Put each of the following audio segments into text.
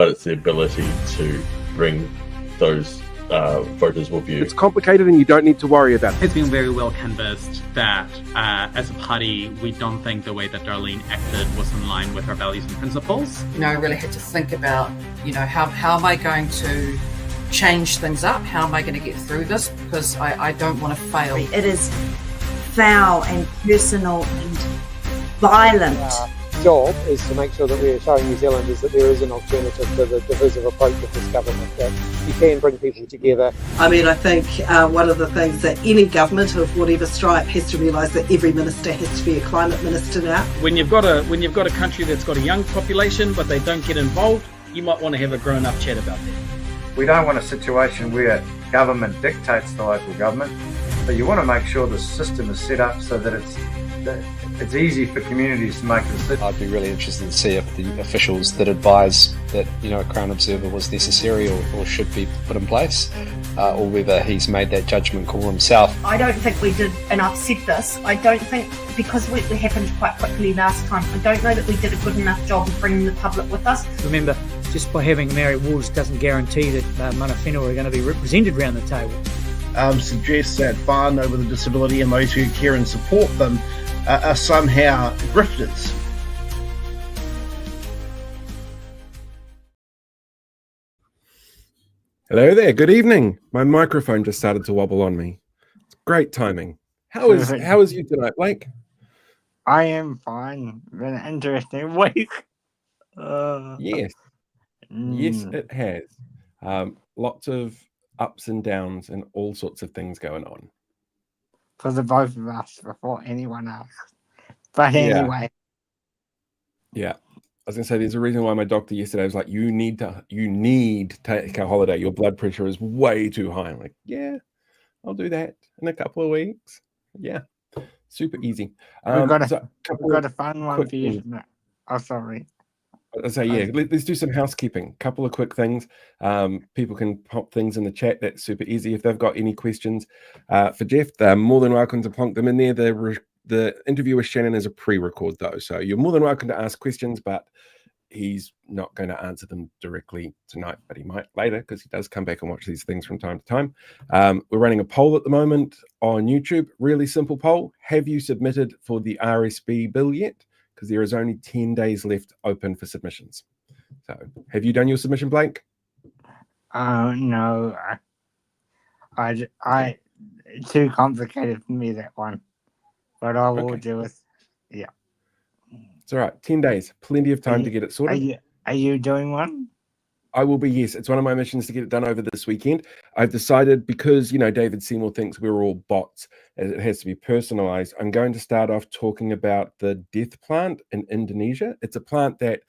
but it's the ability to bring those voters with you. It's complicated and you don't need to worry about it. It's been very well canvassed that as a party, we don't think the way that Darlene acted was in line with our values and principles. I really had to think about, how am I going to change things up? How am I going to get through this? Because I don't want to fail. It is foul and personal and violent. Job is to make sure that we are showing New Zealanders that there is an alternative to the divisive approach of this government, that you can bring people together. I think one of the things that any government of whatever stripe has to realise that every minister has to be a climate minister now. When you've got a country that's got a young population but they don't get involved, you might want to have a grown-up chat about that. We don't want a situation where government dictates the local government, but you want to make sure the system is set up so that it's easy for communities to make a decision. I'd be really interested to see if the officials that advise that a Crown Observer was necessary or should be put in place, or whether he's made that judgment call himself. I don't think we did, and I've said this, I don't think, because it happened quite quickly last time, I don't know that we did a good enough job of bringing the public with us. Remember, just by having Maori Wolves doesn't guarantee that mana whenua are going to be represented around the table. Suggests that whānau with a disability and those who care and support them are somehow grifters. Hello there, good evening. My microphone just started to wobble on me. It's great timing. How is you tonight, Blake? I am fine. Been an interesting week. Yes. Yes, it has. Lots of ups and downs and all sorts of things going on. For the both of us before anyone else. But anyway. Yeah. I was going to say, there's a reason why my doctor yesterday was like, you need to take a holiday. Your blood pressure is way too high. I'm like, yeah, I'll do that in a couple of weeks. Yeah. Super easy. We've got a fun one for you. Oh, sorry. So yeah, let's do some housekeeping. Couple of quick things. People can pop things in the chat. That's super easy. If they've got any questions for Geoff, they're more than welcome to plonk them in there. The interview with Shanan is a pre-record though, so you're more than welcome to ask questions, but he's not going to answer them directly tonight, but he might later because he does come back and watch these things from time to time. We're running a poll at the moment on YouTube. Really simple poll. Have you submitted for the RSB bill yet? Because there is only 10 days left open for submissions. So have you done your submission, Blake? No. I too complicated for me, that one. But I will do it. Yeah. It's all right. 10 days. Plenty of time to get it sorted. Are you doing one? I will be, yes. It's one of my missions to get it done over this weekend. I've decided, because, David Seymour thinks we're all bots, as it has to be personalized, I'm going to start off talking about the death plant in Indonesia. It's a plant that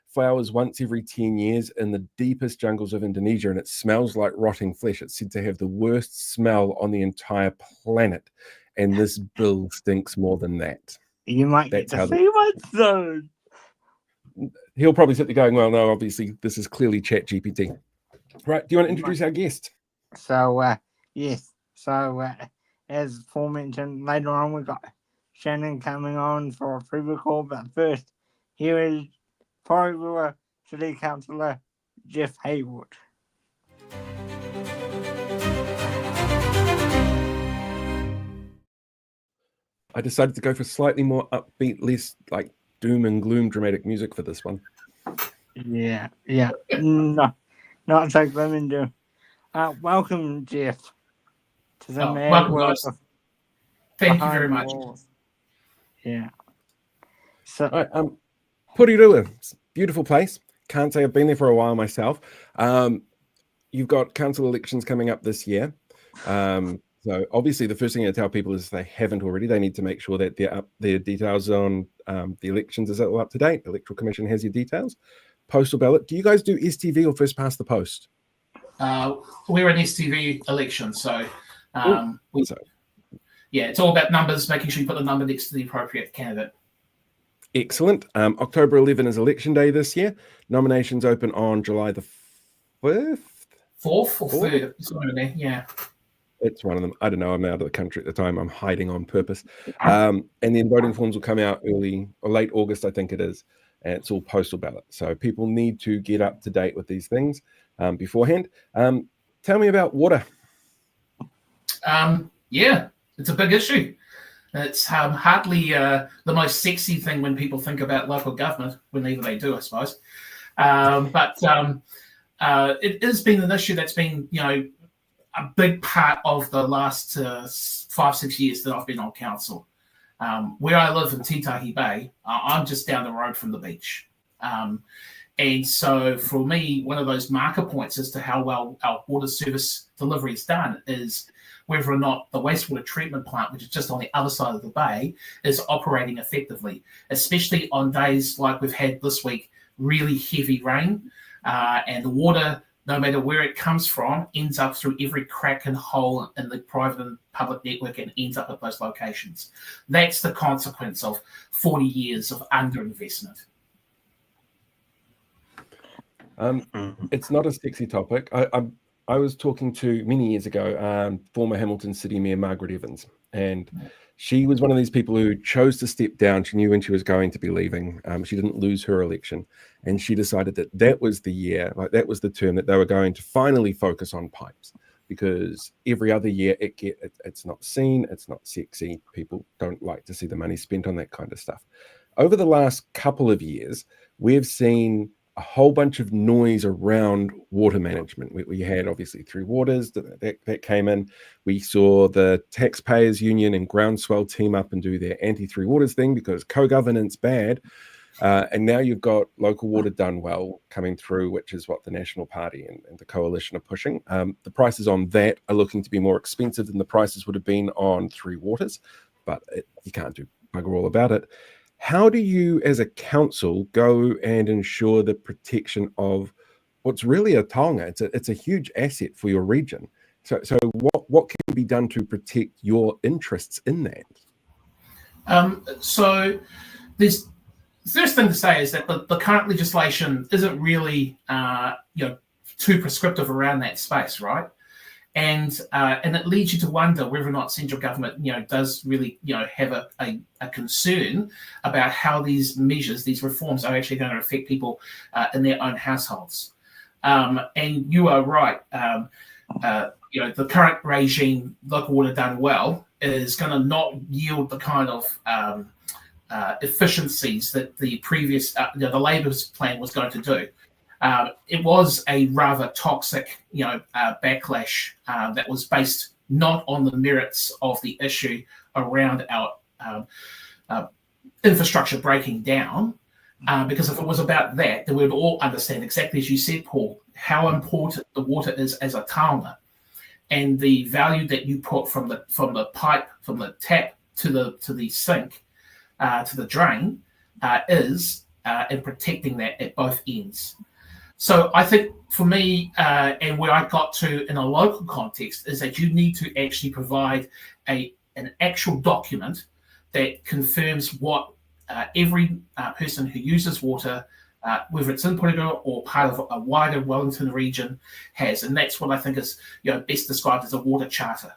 flowers once every 10 years in the deepest jungles of Indonesia, and it smells like rotting flesh. It's said to have the worst smell on the entire planet, and this bill stinks more than that. You might get to see one soon. He'll probably sit there going, well, no, obviously, this is clearly ChatGPT. Right, do you want to introduce our guest? So, yes. So, as aforementioned, later on, we've got Shanan coming on for a pre-record, but first, here is Porirua Councillor Geoff Haywood. I decided to go for slightly more upbeat, less like doom and gloom dramatic music for this one. Yeah. No, not so gloom and doom. Welcome, Geoff, to the man. Welcome, guys. Thank you very much. Yeah. So, Porirua, beautiful place. Can't say I've been there for a while myself. You've got council elections coming up this year. So obviously the first thing I tell people is, if they haven't already, they need to make sure that their details on the elections is all up to date. The Electoral Commission has your details. Postal ballot. Do you guys do STV or first past the post? We're an STV election, so it's all about numbers, making sure you put the number next to the appropriate candidate. Excellent. October 11 is election day this year. Nominations open on July the 5th? 4th or 3rd. It's one over there, yeah. It's one of them. I don't know. I'm out of the country at the time. I'm hiding on purpose. And then voting forms will come out early or late August, I think it is. and it's all postal ballot. So people need to get up to date with these things beforehand. Tell me about water. Yeah, it's a big issue. It's hardly the most sexy thing when people think about local government, whenever they do, I suppose. But it has been an issue that's been, a big part of the last 5-6 years that I've been on council. Where I live in Titahi Bay, I'm just down the road from the beach. And so for me, one of those marker points as to how well our water service delivery is done is whether or not the wastewater treatment plant, which is just on the other side of the bay, is operating effectively, especially on days like we've had this week, really heavy rain, and the water, no matter where it comes from, ends up through every crack and hole in the private and public network and ends up at those locations. That's the consequence of 40 years of underinvestment. It's not a sexy topic. I was talking to, many years ago, former Hamilton City Mayor Margaret Evans, and she was one of these people who chose to step down. She knew when she was going to be leaving. She didn't lose her election, and she decided that that was the year, like that was the term that they were going to finally focus on pipes, because every other year it's not seen, it's not sexy. People don't like to see the money spent on that kind of stuff. Over the last couple of years, we've seen a whole bunch of noise around water management. We had obviously Three Waters that came in. We saw the Taxpayers Union and Groundswell team up and do their anti-Three Waters thing because co-governance bad. And now you've got Local Water Done Well coming through, which is what the National Party and the coalition are pushing. The prices on that are looking to be more expensive than the prices would have been on Three Waters, but you can't do bugger all about it. How do you, as a council, go and ensure the protection of what's really a taonga? It's a huge asset for your region. So what can be done to protect your interests in that? So there's the first thing to say is that the current legislation isn't really too prescriptive around that space, right? And it leads you to wonder whether or not central government, does really, have a concern about how these measures, these reforms, are actually going to affect people in their own households. And you are right. The current regime, Local Water Done Well, is going to not yield the kind of efficiencies that the previous, the Labour's plan was going to do. It was a rather toxic, backlash that was based not on the merits of the issue around our infrastructure breaking down, because if it was about that, then we would all understand exactly as you said, Paul, how important the water is as a taonga, and the value that you put from the pipe, from the tap to the sink, to the drain, is in protecting that at both ends. So I think for me, and where I got to in a local context, is that you need to actually provide an actual document that confirms what every person who uses water, whether it's in Porirua or part of a wider Wellington region, has. And that's what I think is best described as a water charter.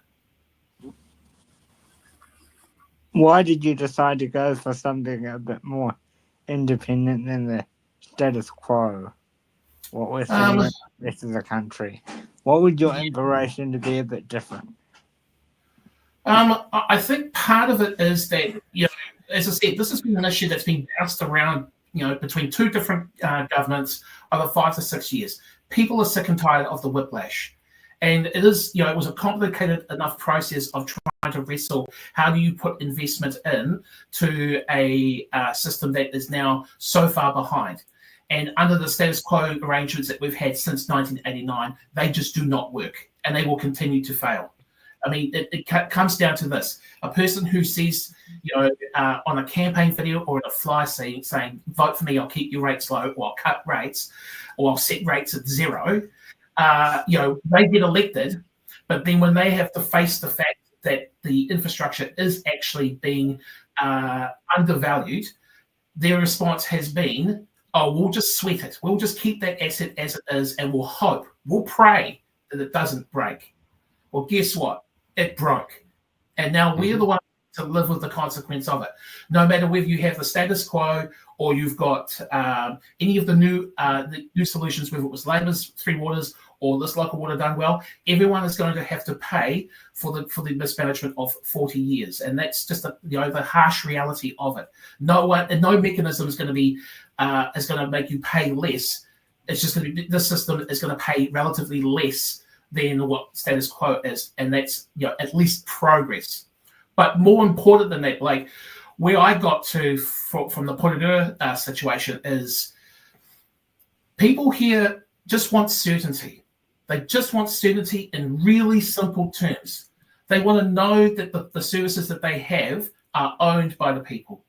Why did you decide to go for something a bit more independent than the status quo? What we're seeing in the rest of the country? What would your inspiration to be a bit different? I think part of it is that, as I said, this has been an issue that's been bounced around, between two different governments over 5 to 6 years. People are sick and tired of the whiplash. And it is, it was a complicated enough process of trying to wrestle how do you put investment in to a system that is now so far behind. And under the status quo arrangements that we've had since 1989, they just do not work, and they will continue to fail. I mean, it comes down to this. A person who sees, on a campaign video or in a fly saying, vote for me, I'll keep your rates low, or I'll cut rates, or I'll set rates at zero, they get elected, but then when they have to face the fact that the infrastructure is actually being undervalued, their response has been, oh, we'll just sweat it. We'll just keep that asset as it is, and we'll hope, we'll pray that it doesn't break. Well, guess what? It broke. And now we're the ones to live with the consequence of it. No matter whether you have the status quo or you've got any of the new solutions, whether it was Labour's Three Waters or this local water done well, everyone is going to have to pay for the mismanagement of 40 years, and that's just the harsh reality of it. No mechanism is going to be make you pay less. It's just going to be, this system is going to pay relatively less than what status quo is, and that's at least progress. But more important than that, like where I got to from the Porirua situation is people here just want certainty. They just want certainty in really simple terms. They want to know that the services that they have are owned by the people.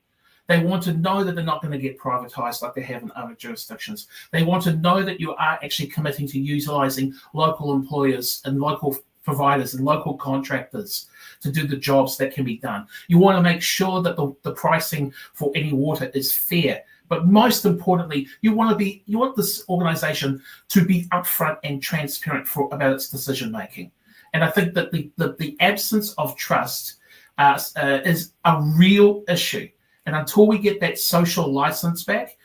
They want to know that they're not going to get privatised like they have in other jurisdictions. They want to know that you are actually committing to utilising local employers and local providers and local contractors to do the jobs that can be done. You want to make sure that the pricing for any water is fair. But most importantly, you want this organisation to be upfront and transparent about its decision making. And I think that the absence of trust is a real issue. And until we get that social license back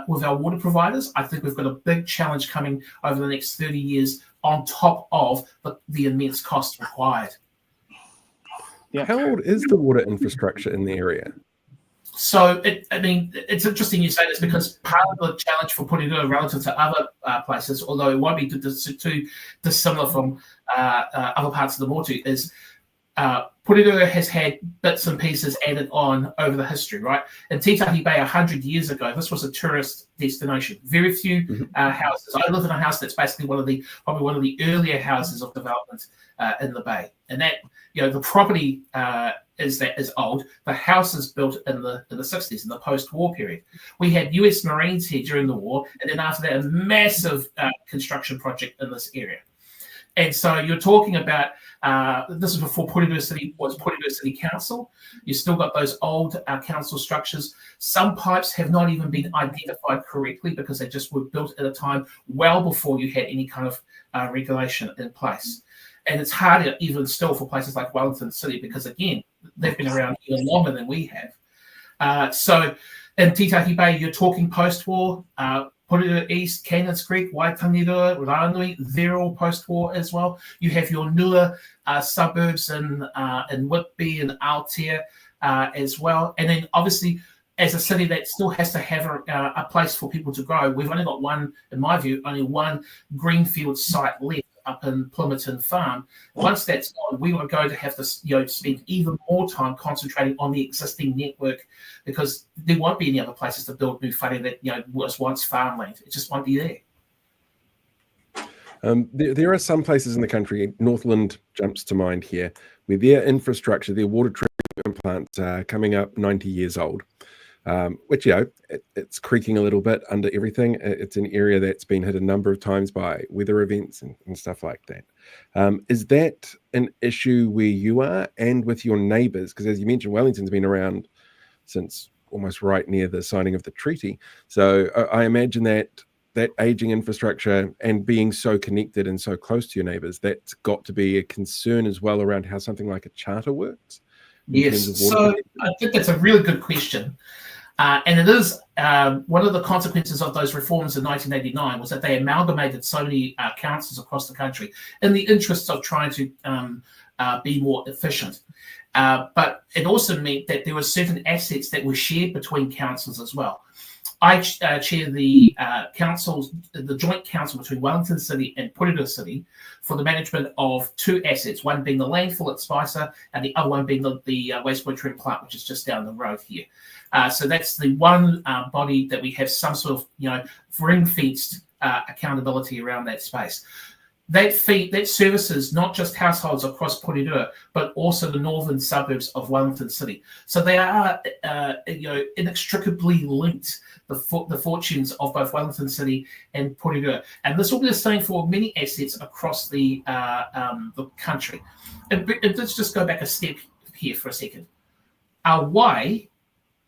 with our water providers, I think we've got a big challenge coming over the next 30 years on top of the immense cost required. How old is the water infrastructure in the area? So, it's interesting you say this because part of the challenge for Porirua relative to other places, although it won't be too dissimilar from other parts of the Motu, is Porirua has had bits and pieces added on over the history, right? In Titahi Bay 100 years ago, this was a tourist destination. Very few houses. I live in a house that's basically probably one of the earlier houses of development in the bay. And that, the property is old. The house is built in the 60s, in the post-war period. We had US Marines here during the war, and then after that, a massive construction project in this area. And so you're talking about, this is before Porirua City was Porirua City Council. You still got those old council structures. Some pipes have not even been identified correctly because they just were built at a time well before you had any kind of regulation in place. And it's harder even still for places like Wellington City because, again, they've been around even longer than we have. So in Titahi Bay, you're talking post-war, Porirua East, Cannons Creek, Waitanirua, Ranui, they're all post-war as well. You have your newer suburbs in Whitby and Aotea as well. And then obviously, as a city that still has to have a place for people to grow, we've only got one, in my view, only one greenfield site left up in Plimerton Farm. Once that's gone, we are going to have to spend even more time concentrating on the existing network because there won't be any other places to build new whare that was once farmland. It just won't be there. There are some places in the country, Northland jumps to mind here, where their infrastructure, their water treatment plants are coming up 90 years old. Which, it's creaking a little bit under everything. It's an area that's been hit a number of times by weather events and stuff like that. Is that an issue where you are and with your neighbours? Because as you mentioned, Wellington's been around since almost right near the signing of the treaty. So I imagine that ageing infrastructure and being so connected and so close to your neighbours, that's got to be a concern as well around how something like a charter works. Yes, so I think that's a really good question. And it is one of the consequences of those reforms in 1989 was that they amalgamated so many councils across the country in the interests of trying to be more efficient. But it also meant that there were certain assets that were shared between councils as well. I chair the the joint council between Wellington City and Porirua City for the management of two assets, one being the landfill at Spicer and the other one being the wastewater treatment plant, which is just down the road here. So that's the one body that we have some sort of ring-fenced accountability around that space. That services not just households across Porirua, but also the northern suburbs of Wellington City. So they are, inextricably linked, the fortunes of both Wellington City and Porirua. And this will be the same for many assets across the country. And let's just go back a step here for a second. Our wai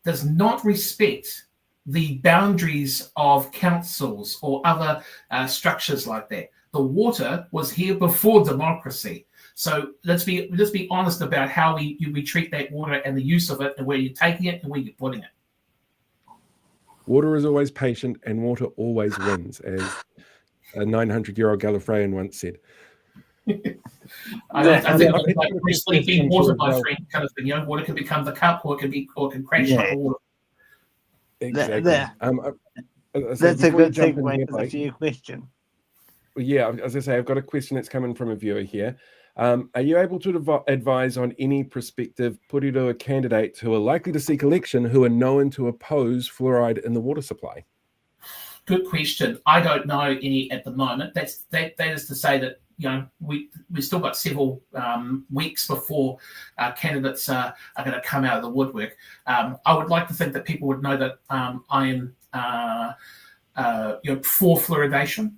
does not respect the boundaries of councils or other structures like that. The water was here before democracy. So let's be honest about how we treat that water and the use of it and where you're taking it and where you're putting it. Water is always patient and water always wins, as a 900-year-old Gallifreyan once said. I think it's like recently being water my friend kind of thing. Water can become the cup, or it can crash like the water. Exactly. That's a good segue to the viewer question. Yeah, as I say, I've got a question that's coming from a viewer here. Are you able to advise on any prospective Porirua candidates who are likely to seek election who are known to oppose fluoride in the water supply? Good question. I don't know any at the moment. That is to say that we still got several weeks before candidates are going to come out of the woodwork. I would like to think that people would know that I am for fluoridation.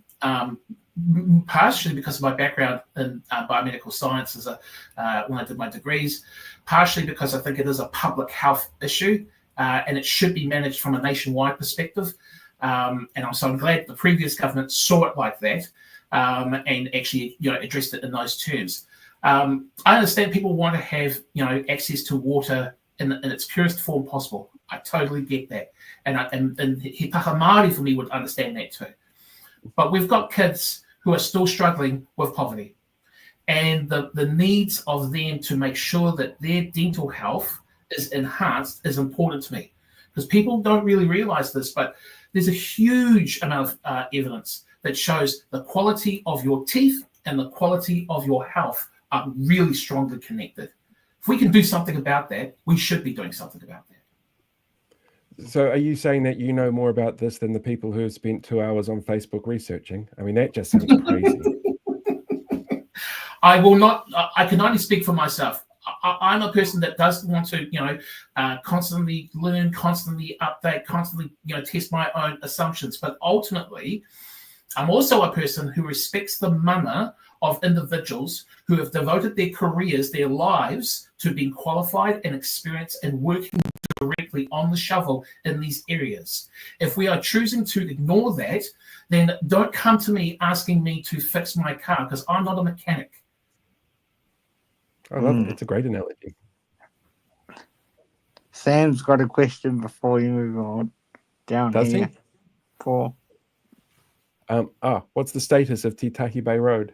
Partially because of my background in biomedical sciences when I did my degrees, partially because I think it is a public health issue and it should be managed from a nationwide perspective. And I'm glad the previous government saw it like that and actually addressed it in those terms. I understand people want to have access to water in its purest form possible. I totally get that, and He Taha Māori for me would understand that too. But we've got kids who are still struggling with poverty, and the needs of them to make sure that their dental health is enhanced is important to me, because people don't really realize this, but there's a huge amount of evidence that shows the quality of your teeth and the quality of your health are really strongly connected. If we can do something about that, we should be doing something about that. So are you saying that you know more about this than the people who have spent 2 hours on Facebook researching? I mean, that just sounds crazy. I will not, I can only speak for myself. I'm a person that does want to, constantly learn, constantly update, constantly, test my own assumptions. But ultimately, I'm also a person who respects the mana of individuals who have devoted their careers, their lives, to being qualified and experienced and working directly on the shovel in these areas. If we are choosing to ignore that, then don't come to me asking me to fix my car, because I'm not a mechanic. I love it. It's a great analogy. Sam's got a question before you move on. Does here. he? Paul. What's the status of Titahi Bay Road?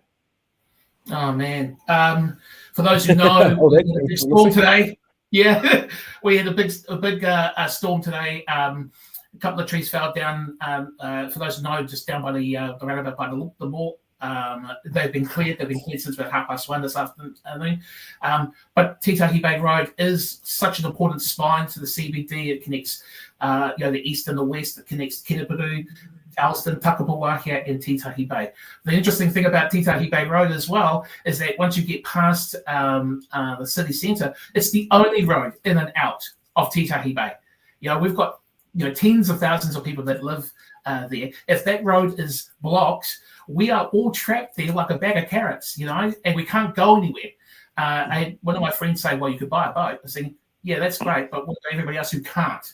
Oh man! For those who know, we had a big storm today. Yeah, we had a big storm today. A couple of trees fell down. For those who know, just down by the roundabout by the mall. They've been cleared. They've been cleared since about 1:30 this afternoon. But Titahi Bay Road is such an important spine to the CBD. It connects, the east and the west. It connects Kinnipiru, Alston, Takapawahia, and Titahi Bay. The interesting thing about Titahi Bay Road as well is that once you get past the city centre, it's the only road in and out of Titahi Bay. We've got tens of thousands of people that live there. If that road is blocked, we are all trapped there like a bag of carrots, and we can't go anywhere. I had one of my friends say, well, you could buy a boat. I said, yeah, that's great, but what about everybody else who can't,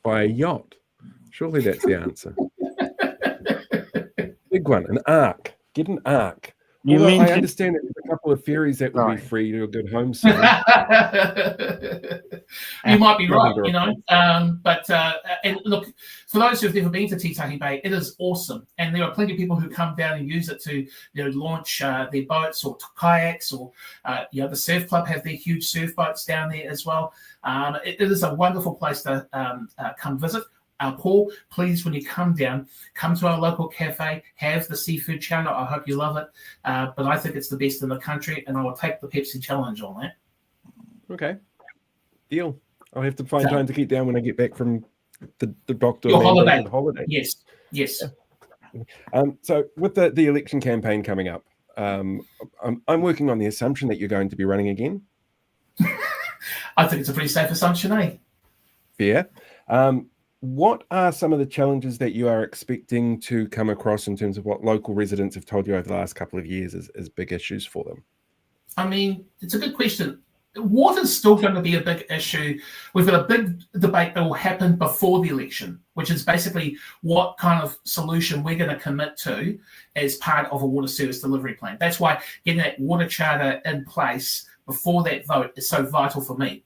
Buy a yacht. Surely that's the answer. Big one, an ark. Get an ark. I understand that there's a couple of ferries that would be free to a good home soon. You might be right, but and look, for those who've never been to Titahi Bay, it is awesome, and there are plenty of people who come down and use it to launch their boats or kayaks, or the surf club have their huge surf boats down there as well. It is a wonderful place to come visit. Paul, please, when you come down, come to our local cafe, have the seafood chowder. I hope you love it. But I think it's the best in the country, and I will take the Pepsi challenge on that. Okay. Deal. I'll have to find time to get down when I get back from the doctor. Your holiday. Yes. So with the election campaign coming up, I'm working on the assumption that you're going to be running again. I think it's a pretty safe assumption, eh? Fair. What are some of the challenges that you are expecting to come across in terms of what local residents have told you over the last couple of years as big issues for them? I mean, it's a good question. Water's still going to be a big issue. We've got a big debate that will happen before the election, which is basically what kind of solution we're going to commit to as part of a water service delivery plan. That's why getting that water charter in place before that vote is so vital for me.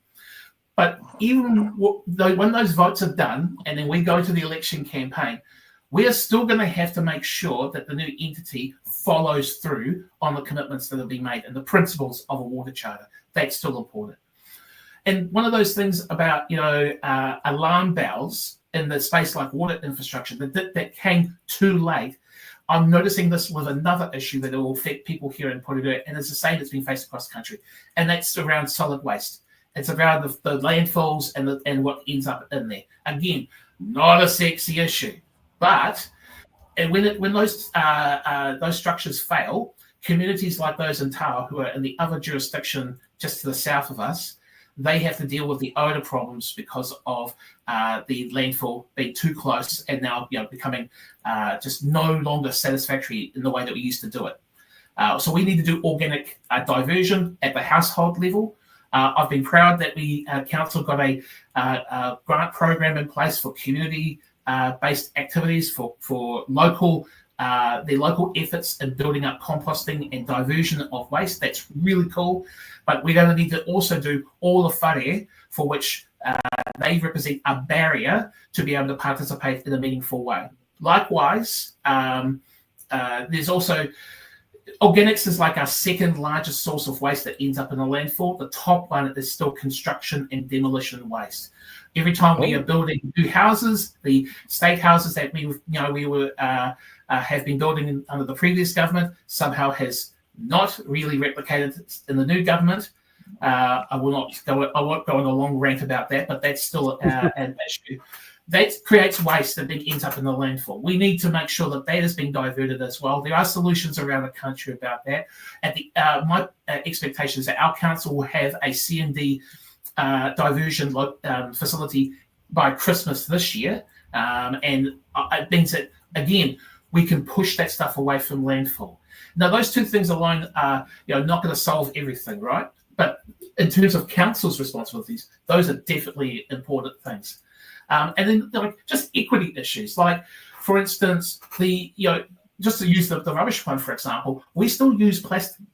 But even when those votes are done, and then we go to the election campaign, we are still going to have to make sure that the new entity follows through on the commitments that have been made and the principles of a water charter. That's still important. And one of those things about, alarm bells in the space like water infrastructure that came too late. I'm noticing this with another issue that will affect people here in Porirua, and it's the same that's been faced across the country, and that's around solid waste. It's around the landfills and what ends up in there. Again, not a sexy issue, but when those structures fail, communities like those in Tawa, who are in the other jurisdiction just to the south of us, they have to deal with the odour problems because of the landfill being too close and now becoming just no longer satisfactory in the way that we used to do it. So we need to do organic diversion at the household level. I've been proud that we council got a grant program in place for community-based activities for local efforts in building up composting and diversion of waste. That's really cool. But we're going to need to also do all the whare for which they represent a barrier to be able to participate in a meaningful way. Likewise, there's also organics is like our second largest source of waste that ends up in a landfill. The top one is still construction and demolition waste. Every time we are building new houses, the state houses that we have been building under the previous government somehow has not really replicated in the new government. I won't go on a long rant about that, but that's still an issue. That creates waste that then ends up in the landfill. We need to make sure that has been diverted as well. There are solutions around the country about that. My expectation is that our council will have a C&D diversion facility by Christmas this year, and it means that again we can push that stuff away from landfill. Now, those two things alone are not going to solve everything, right? But in terms of council's responsibilities, those are definitely important things. And then just equity issues, like for instance, just to use the rubbish one for example, we still use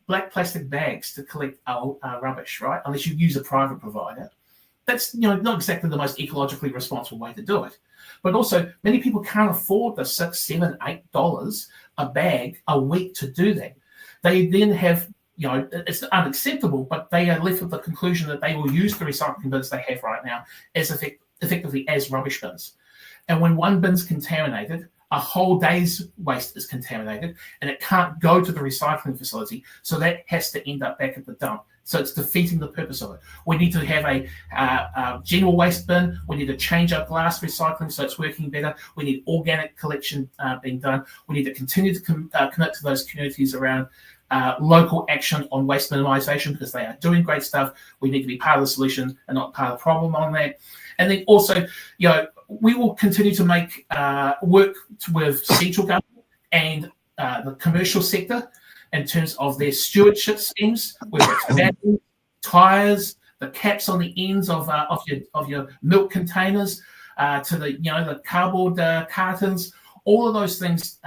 black plastic bags to collect our rubbish, right? Unless you use a private provider. That's not exactly the most ecologically responsible way to do it. But also, many people can't afford the $6, $7, $8 a bag a week to do that. They then have, it's unacceptable, but they are left with the conclusion that they will use the recycling bins they have right now as effectively as rubbish bins. And when one bin's contaminated, a whole day's waste is contaminated, and it can't go to the recycling facility, so that has to end up back at the dump. So it's defeating the purpose of it. We need to have a general waste bin. We need to change our glass recycling so it's working better. We need organic collection being done. We need to continue to commit to those communities around local action on waste minimisation because they are doing great stuff. We need to be part of the solution and not part of the problem on that. And then also, we will continue to make work with central government and the commercial sector in terms of their stewardship schemes, whether it's batteries, tyres, the caps on the ends of your milk containers, to the cardboard cartons, all of those things.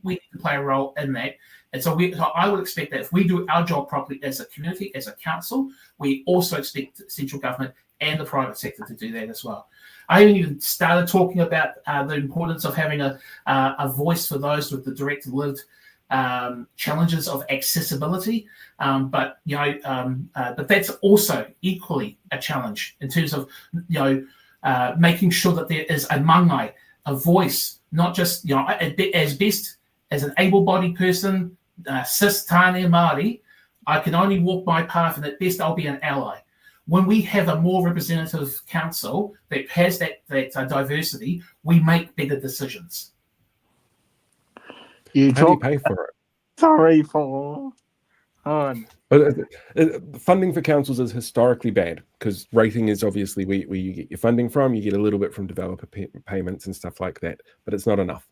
We need to play a role in that. And so I would expect that if we do our job properly as a community, as a council, we also expect central government and the private sector to do that as well. I haven't even started talking about the importance of having a voice for those with the direct lived challenges of accessibility, but that's also equally a challenge in terms of making sure that there is a mangai, a voice, not just as best as an able-bodied person, cis tāne Māori, I can only walk my path, and at best I'll be an ally. When we have a more representative council that has that diversity, we make better decisions. How do you pay for it? Sorry for... Funding for councils is historically bad because rating is obviously where you get your funding from. You get a little bit from developer payments and stuff like that, but it's not enough.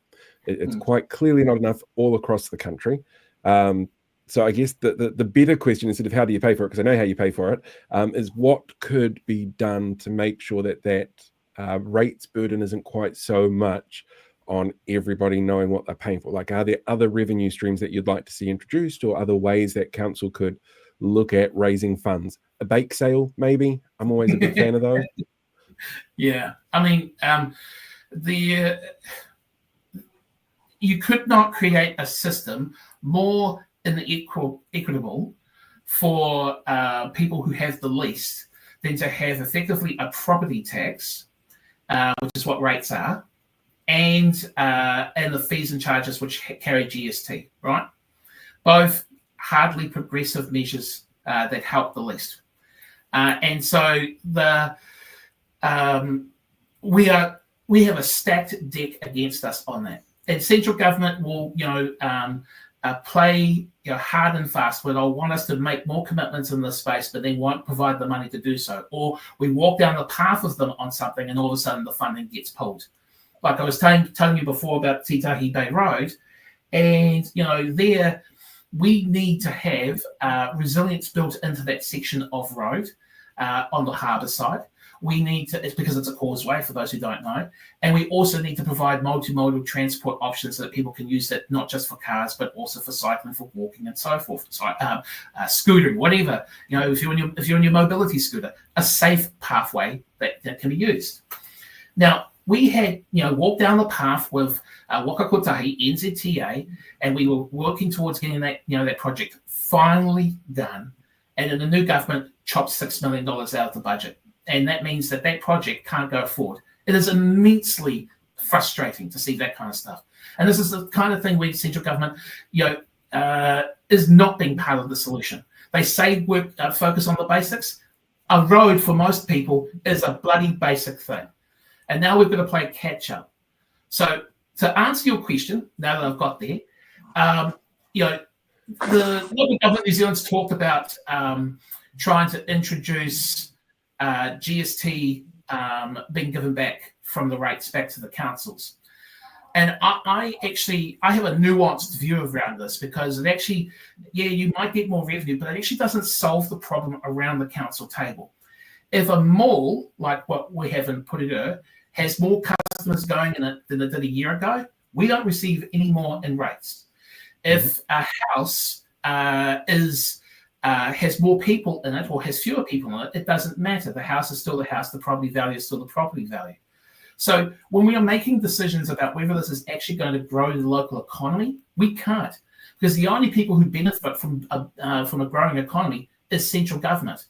It's quite clearly not enough all across the country. So I guess the better question, instead of how do you pay for it, because I know how you pay for it, is what could be done to make sure that rates burden isn't quite so much on everybody knowing what they're paying for. Like, are there other revenue streams that you'd like to see introduced, or other ways that council could look at raising funds. A bake sale, maybe. I'm always a big fan of those. Yeah, I mean, you could not create a system more equitable for people who have the least than to have effectively a property tax, which is what rates are, and the fees and charges which carry GST, right? Both hardly progressive measures that help the least. And so we have a stacked deck against us on that. And central government will, play hard and fast where they'll want us to make more commitments in this space, but then won't provide the money to do so. Or we walk down the path of them on something and all of a sudden the funding gets pulled. Like I was telling you before about Titahi Bay Road, and, there we need to have resilience built into that section of road on the harbour side. We need to, it's because it's a causeway for those who don't know. And we also need to provide multimodal transport options so that people can use it, not just for cars, but also for cycling, for walking and so forth. Scootering, whatever, if you're on your mobility scooter, a safe pathway that can be used. Now, we had, walked down the path with Wakakotahi, NZTA, and we were working towards getting that, that project finally done. And then the new government chopped $6 million out of the budget. And that means that project can't go forward. It is immensely frustrating to see that kind of stuff. And this is the kind of thing where central government, is not being part of the solution. They say focus on the basics. A road for most people is a bloody basic thing. And now we've got to play catch up. So to answer your question, now that I've got there, the local government New Zealand's talked about trying to introduce GST being given back from the rates back to the councils. And I have a nuanced view around this, because it actually, you might get more revenue, but it actually doesn't solve the problem around the council table. If a mall, like what we have in Porirua, has more customers going in it than it did a year ago, we don't receive any more in rates. If a house has more people in it or has fewer people in it, it doesn't matter. The house is still the house, the property value is still the property value. So when we are making decisions about whether this is actually going to grow the local economy, we can't, because the only people who benefit from a growing economy is central government.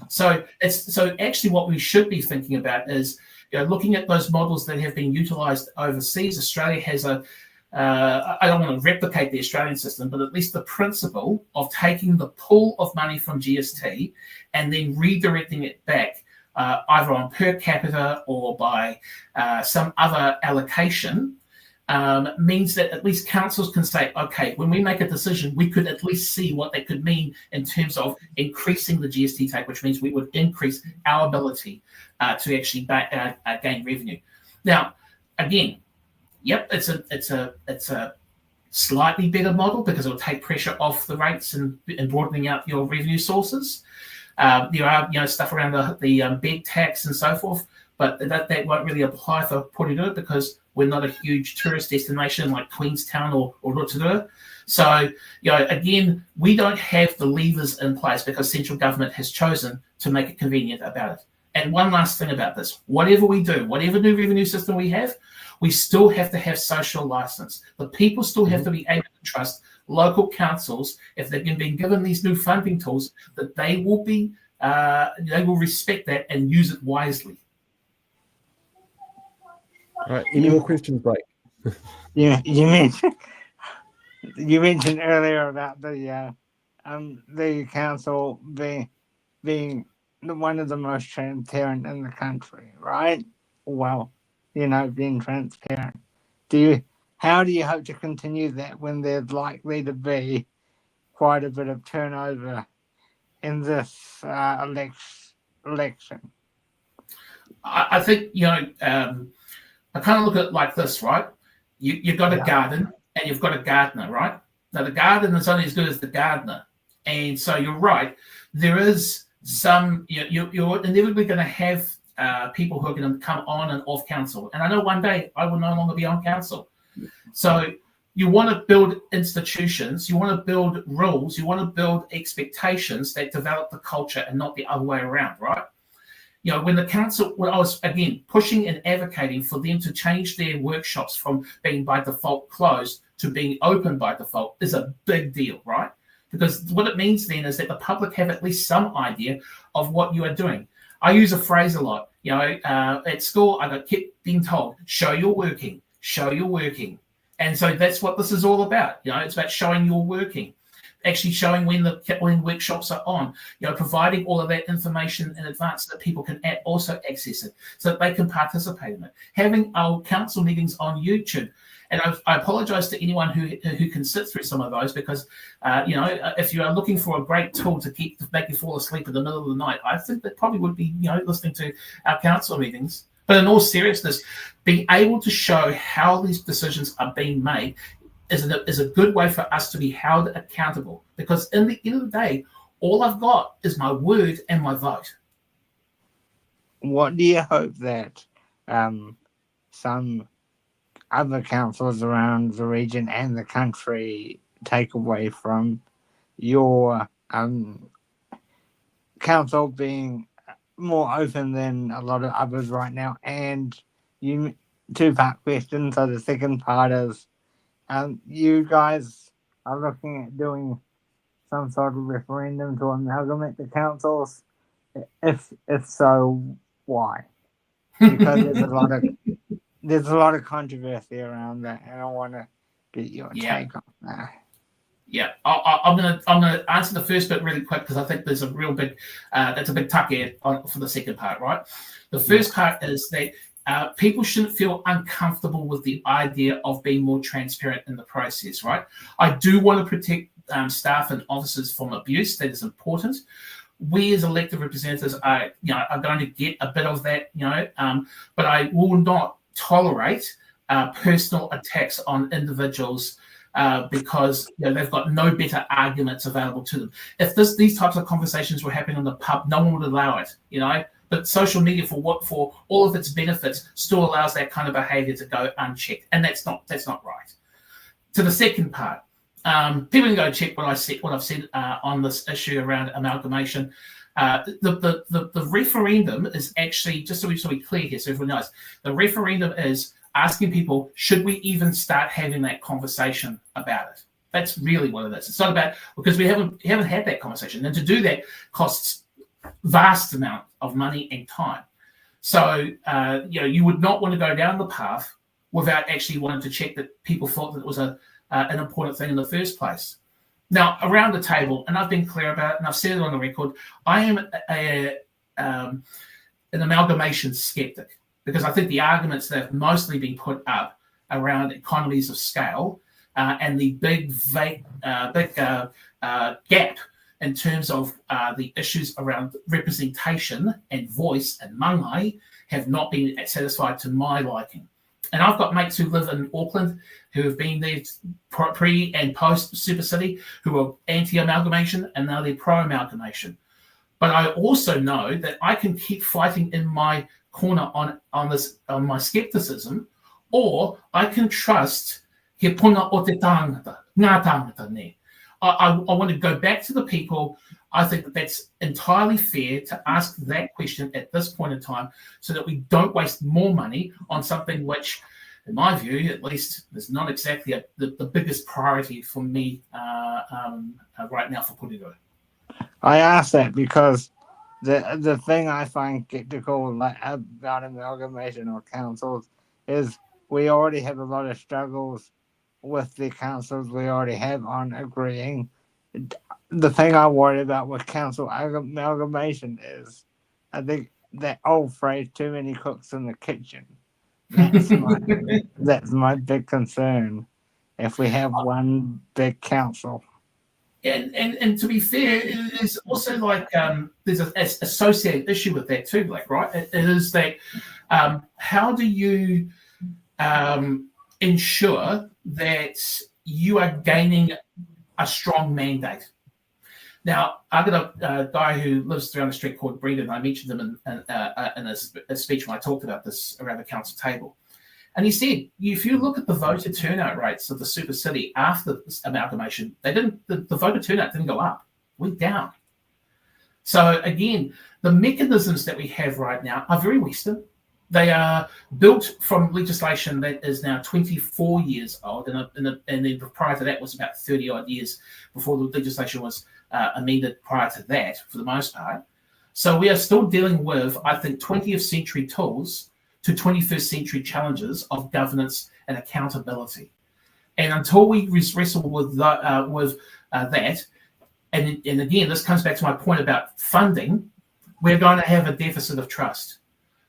So actually what we should be thinking about is looking at those models that have been utilised overseas. Australia has I don't want to replicate the Australian system, but at least the principle of taking the pool of money from GST and then redirecting it back either on per capita or by some other allocation means that at least councils can say, okay, when we make a decision, we could at least see what that could mean in terms of increasing the GST take, which means we would increase our ability to actually gain revenue. Now, again, yep, it's a slightly better model because it will take pressure off the rates and broadening out your revenue sources. There are stuff around the bed tax and so forth, but that won't really apply for Porirua because we're not a huge tourist destination like Queenstown or Rotorua. So again, we don't have the levers in place because central government has chosen to make it convenient about it. And one last thing about this: whatever we do, whatever new revenue system we have, we still have to have social license. The people still have to be able to trust local councils, if they've been given these new funding tools, that they will respect that and use it wisely. All right. Any more questions, Blake? Yeah, you mentioned earlier about the council being one of the most transparent in the country, right? Well, being transparent. How do you hope to continue that when there's likely to be quite a bit of turnover in this election? I think, I kind of look at it like this, right? You've got a garden and you've got a gardener, right? Now, the garden is only as good as the gardener. And so you're right. There is some, you're inevitably going to have people who are going to come on and off council. And I know one day I will no longer be on council. So, You want to build institutions, you want to build rules, you want to build expectations that develop the culture and not the other way around, right? You know, when the council, when I was, again, pushing and advocating for them to change their workshops from being by default closed to being open by default is a big deal, right? Because what it means then is that the public have at least some idea of what you are doing. I use a phrase a lot, you know, at school, I kept being told, show you're working, show you're working. And so that's what this is all about. You know, it's about showing you're working, actually showing when workshops are on, you know, providing all of that information in advance so that people can also access it, so that they can participate in it. Having our council meetings on YouTube. And I apologise to anyone who can sit through some of those, because, you know, if you are looking for a great tool to make you fall asleep in the middle of the night, I think that probably would be, you know, listening to our council meetings. But in all seriousness, being able to show how these decisions are being made is a good way for us to be held accountable. Because in the end of the day, all I've got is my word and my vote. What do you hope that some other councils around the region and the country take away from your council being more open than a lot of others right now? And you, two-part question. So the second part is, you guys are looking at doing some sort of referendum to amalgamate the councils. If so, why? Because there's a lot of controversy around that, and I want to get your take on that. Yeah, I'm gonna answer the first bit really quick, because I think there's a real big that's a big tuck in for the second part, right? The first part is that people shouldn't feel uncomfortable with the idea of being more transparent in the process, right? I do want to protect staff and officers from abuse. That is important. We as elected representatives are going to get a bit of that, but I will not tolerate personal attacks on individuals because they've got no better arguments available to them. If these types of conversations were happening in the pub, no one would allow it, But social media, for all of its benefits, still allows that kind of behaviour to go unchecked, and that's not right. To the second part, people can go check what I've said on this issue around amalgamation. The referendum is actually, just so we're clear here, so everyone knows, the referendum is asking people, should we even start having that conversation about it? That's really what it is. It's not about, because we haven't had that conversation, and to do that costs vast amount of money and time. So you would not want to go down the path without actually wanting to check that people thought that it was an important thing in the first place. Now, around the table, and I've been clear about it, and I've said it on the record, I am an amalgamation skeptic, because I think the arguments that have mostly been put up around economies of scale and the big gap in terms of the issues around representation and voice and mangai have not been satisfied to my liking. And I've got mates who live in Auckland who have been there pre and post Super City, who are anti-amalgamation, and now they're pro-amalgamation. But I also know that I can keep fighting in my corner on my skepticism, or I can trust he punga o te tangata, ngā tangata ne. I want to go back to the people. I think that that's entirely fair to ask that question at this point in time, so that we don't waste more money on something which, in my view, at least, is not exactly the biggest priority for me right now for Porirua. I ask that because the thing I find skeptical about amalgamation or councils is we already have a lot of struggles with the councils we already have on agreeing. The thing I worry about with council amalgamation is, I think that old phrase, too many cooks in the kitchen. That's my big concern if we have one big council. And to be fair, it is also like there's an associated issue with that too, like, right? It is that how do you ensure that you are gaining a strong mandate? Now, I've got a guy who lives down the street called Brendan. I mentioned him in a speech when I talked about this around the council table. And he said, if you look at the voter turnout rates of the super city after this amalgamation, the voter turnout didn't go up, went down. So again, the mechanisms that we have right now are very Western. They are built from legislation that is now 24 years old, and then prior to that was about 30 odd years before the legislation was amended prior to that, for the most part. So we are still dealing with, I think, 20th century tools to 21st century challenges of governance and accountability. And until we wrestle with that, and again, this comes back to my point about funding, we're going to have a deficit of trust.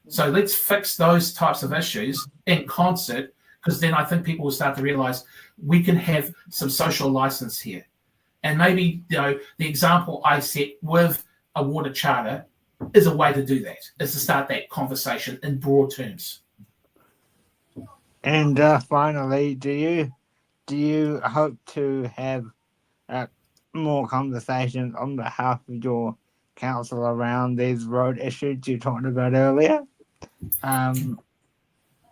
So let's fix those types of issues in concert, because then I think people will start to realize we can have some social license here. And maybe, the example I set with a water charter is a way to do that, is to start that conversation in broad terms. And finally, do you hope to have more conversations on behalf of your council around these road issues you talked about earlier?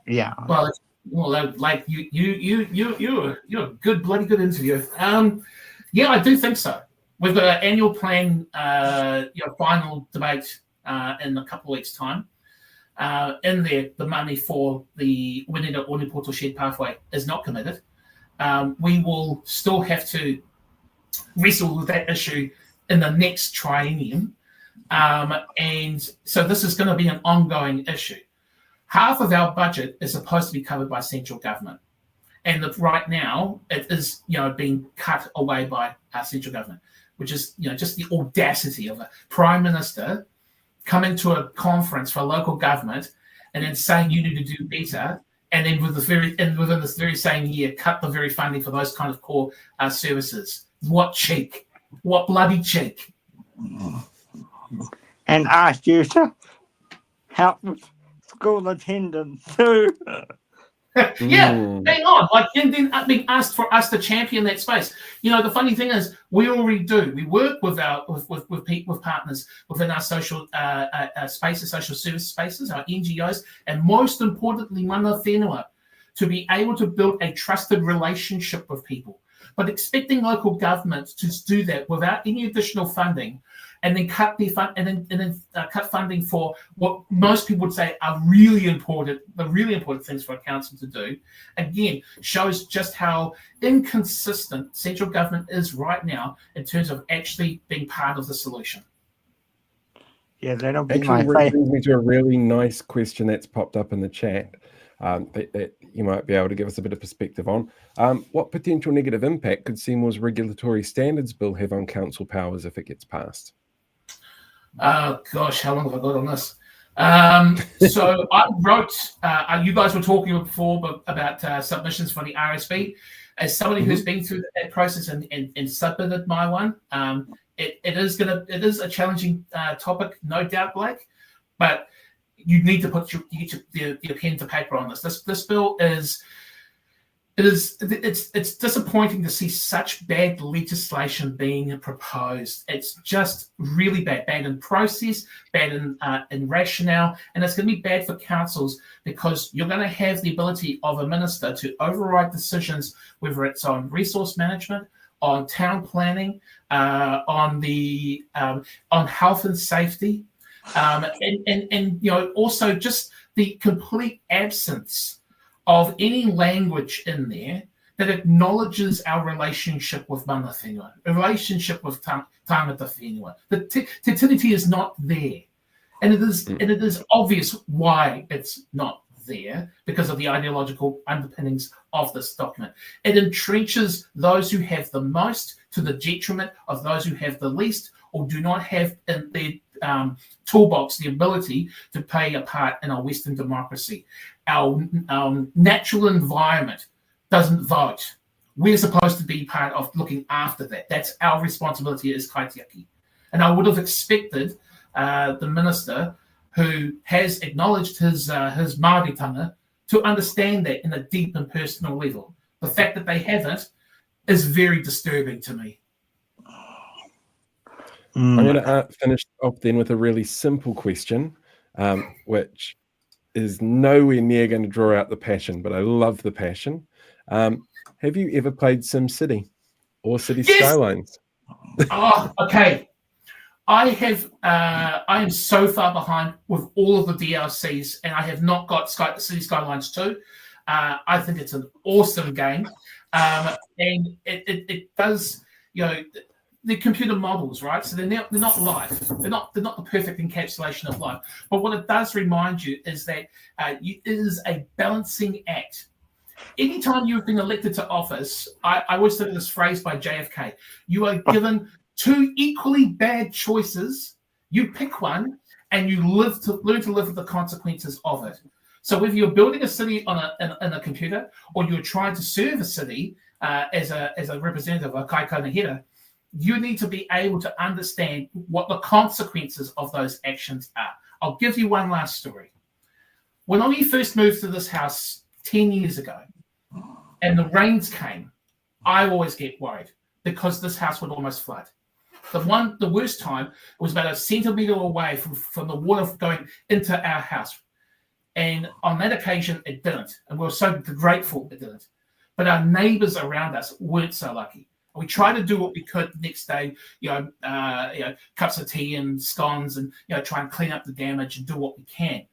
Yeah. Well, like you're a bloody good interviewer. Yeah, I do think so. We've got an annual plan, final debate in a couple of weeks' time. In there, the money for the Wenenda Onipoto Shed pathway is not committed. We will still have to wrestle with that issue in the next triennium. And so this is going to be an ongoing issue. Half of our budget is supposed to be covered by central government. And right now, it is being cut away by our central government, which is just the audacity of a prime minister coming to a conference for a local government and then saying you need to do better, and then within this very same year cut the very funding for those kind of core services. What cheek! What bloody cheek! And asked you to help with school attendance too. Yeah, hang on. Like, and then being asked for us to champion that space. The funny thing is, we already do. We work with with partners within our social spaces, social service spaces, our NGOs, and most importantly, mana whenua, to be able to build a trusted relationship with people. But expecting local governments to do that without any additional funding, and then cut cut funding for what most people would say are the really important things for a council to do, again, shows just how inconsistent central government is right now in terms of actually being part of the solution. Yeah, that'll be Actually, my brings me to a really nice question that's popped up in the chat that you might be able to give us a bit of perspective on. What potential negative impact could Seymour's regulatory standards bill have on council powers if it gets passed? Gosh, how long have I got on this? So I wrote, you guys were talking before about submissions for the RSB. As somebody who's been through that process and submitted my one, it is a challenging topic, no doubt, Blake, but you need to put your pen to paper on this. This bill it's disappointing to see such bad legislation being proposed. It's just really bad in process, bad in rationale, and it's going to be bad for councils because you're going to have the ability of a minister to override decisions, whether it's on resource management, on town planning, on health and safety, and also just the complete absence of any language in there that acknowledges our relationship with mana whenua, a relationship with tangata whenua. The te tiriti is not there. And it is obvious why it's not there, because of the ideological underpinnings of this document. It entrenches those who have the most to the detriment of those who have the least, or do not have in their toolbox the ability to play a part in a Western democracy. Our natural environment doesn't vote. We're supposed to be part of looking after that. That's our responsibility as kaitiaki. And I would have expected the minister, who has acknowledged his Māoritanga, to understand that in a deep and personal level. The fact that they haven't is very disturbing to me. I'm going to finish off then with a really simple question, which is nowhere near going to draw out the passion, but I love the passion. Have you ever played SimCity or City Skylines? Oh, okay. I am so far behind with all of the DLCs, and I have not got City Skylines 2. I think it's an awesome game, and it does, the computer models, right? So they're not life. They're not the perfect encapsulation of life. But what it does remind you is that it is a balancing act. Anytime you've been elected to office, I always think of this phrase by JFK: you are given two equally bad choices. You pick one, and you learn to live with the consequences of it. So whether you're building a city in a computer, or you're trying to serve a city as a representative of Kai Konahira, you need to be able to understand what the consequences of those actions are. I'll give you one last story. When we first moved to this house 10 years ago, and the rains came, I always get worried because this house would almost flood. The worst time was about a centimetre away from the water going into our house. And on that occasion, it didn't. And we were so grateful it didn't. But our neighbours around us weren't so lucky. We tried to do what we could the next day, cups of tea and scones, and try and clean up the damage and do what we can.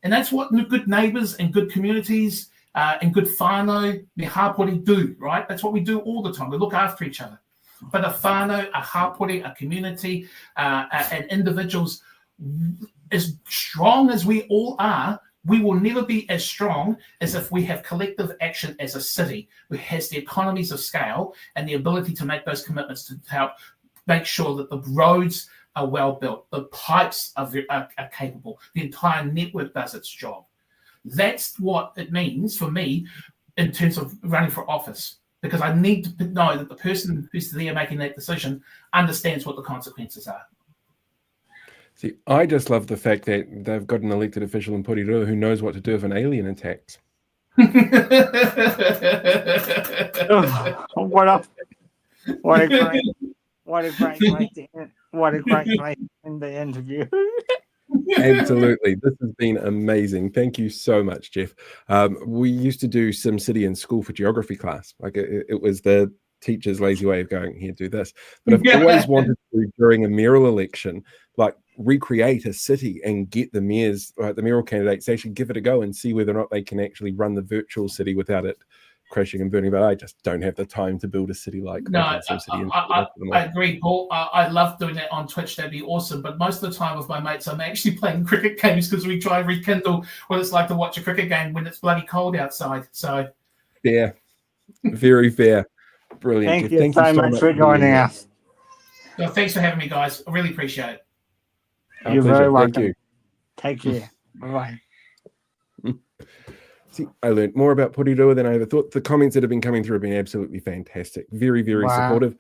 And that's what good neighbours and good communities and good whānau, me hapori do, right? That's what we do all the time. We look after each other. But a whānau, a hapori, a community, and individuals, as strong as we all are, we will never be as strong as if we have collective action as a city who has the economies of scale and the ability to make those commitments to help make sure that the roads are well built, the pipes are capable, the entire network does its job. That's what it means for me in terms of running for office, because I need to know that the person who's there making that decision understands what the consequences are. See, I just love the fact that they've got an elected official in Porirua who knows what to do if an alien attacks. What a great way to end the interview. Absolutely. This has been amazing. Thank you so much, Geoff. We used to do SimCity in school for geography class. Like it was the teacher's lazy way of going, here, do this. But I've always wanted to, during a mayoral election, like recreate a city and get the mayors, like the mayoral candidates, actually give it a go and see whether or not they can actually run the virtual city without it crashing and burning. But I just don't have the time to build a city like that. I agree, Paul. I love doing that on Twitch. That'd be awesome. But most of the time with my mates, I'm actually playing cricket games because we try and rekindle what it's like to watch a cricket game when it's bloody cold outside. So fair, very fair. Brilliant. Thank you so much for joining us. No, thanks for having me, guys. I really appreciate it. You're very welcome. Thank you. Take care. Bye-bye. See, I learned more about Porirua than I ever thought. The comments that have been coming through have been absolutely fantastic. Very, very supportive.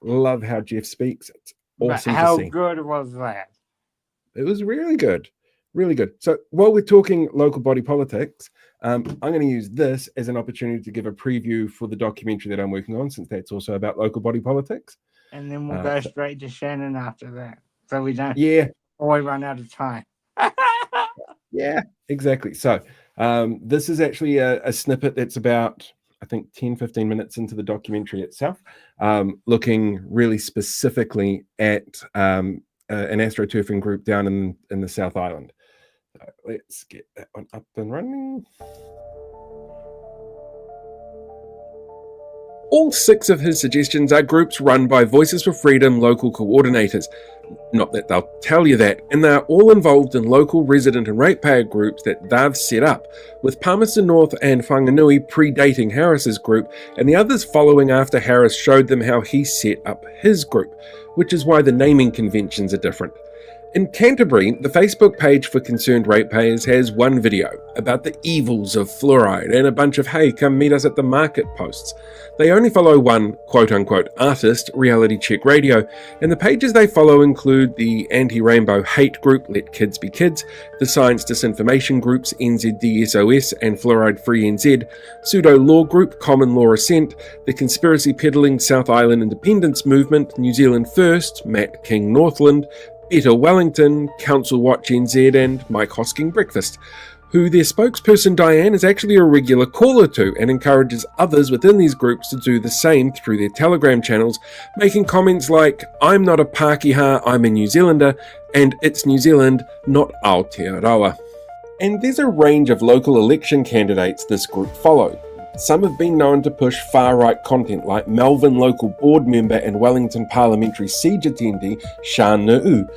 Love how Geoff speaks. It's awesome to see. How good was that? It was really good. Really good. So while we're talking local body politics, I'm going to use this as an opportunity to give a preview for the documentary that I'm working on, since that's also about local body politics. And then we'll go straight to Shanan after that. So we don't always run out of time. Yeah, exactly. So this is actually a snippet that's about, I think, 10-15 minutes into the documentary itself, looking really specifically at an astroturfing group down in the South Island. So let's get that one up and running. All 6 of his suggestions are groups run by Voices for Freedom local coordinators. Not that they'll tell you that, and they're all involved in local resident and ratepayer groups that they've set up, with Palmerston North and Whanganui predating Harris's group, and the others following after Harris showed them how he set up his group, which is why the naming conventions are different. In Canterbury, the Facebook page for concerned ratepayers has one video about the evils of fluoride and a bunch of "hey, come meet us at the market" posts. They only follow one quote-unquote artist, Reality Check Radio, and the pages they follow include the anti-rainbow hate group Let Kids Be Kids, the science disinformation groups NZDSOS and Fluoride Free NZ, pseudo-law group Common Law Assent, the conspiracy peddling South Island Independence Movement, New Zealand First, Matt King Northland, Better Wellington, Council Watch NZ and Mike Hosking Breakfast, who their spokesperson Diane is actually a regular caller to and encourages others within these groups to do the same through their Telegram channels, making comments like, "I'm not a Pākehā, I'm a New Zealander," and "It's New Zealand, not Aotearoa." And there's a range of local election candidates this group follow. Some have been known to push far-right content like Melbourne local board member and Wellington parliamentary siege attendee Shanan,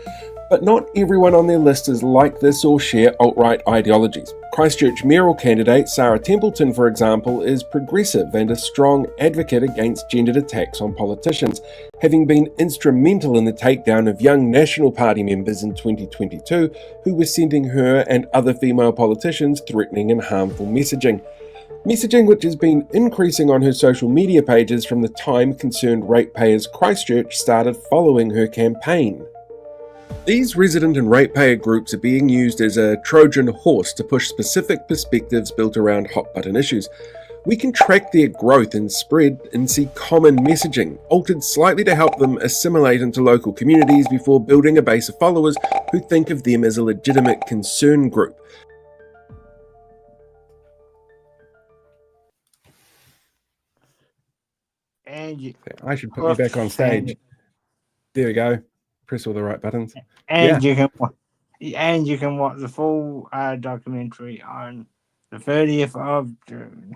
but not everyone on their list is like this or share alt-right ideologies. Christchurch mayoral candidate Sarah Templeton, for example, is progressive and a strong advocate against gendered attacks on politicians, having been instrumental in the takedown of young National Party members in 2022 who were sending her and other female politicians threatening and harmful messaging. Messaging which has been increasing on her social media pages from the time Concerned Ratepayers Christchurch started following her campaign. These resident and ratepayer groups are being used as a Trojan horse to push specific perspectives built around hot-button issues. We can track their growth and spread and see common messaging, altered slightly to help them assimilate into local communities before building a base of followers who think of them as a legitimate concern group. And I should put you back on stage. There we go. Press all the right buttons. And you can watch the full documentary on the 30th of June.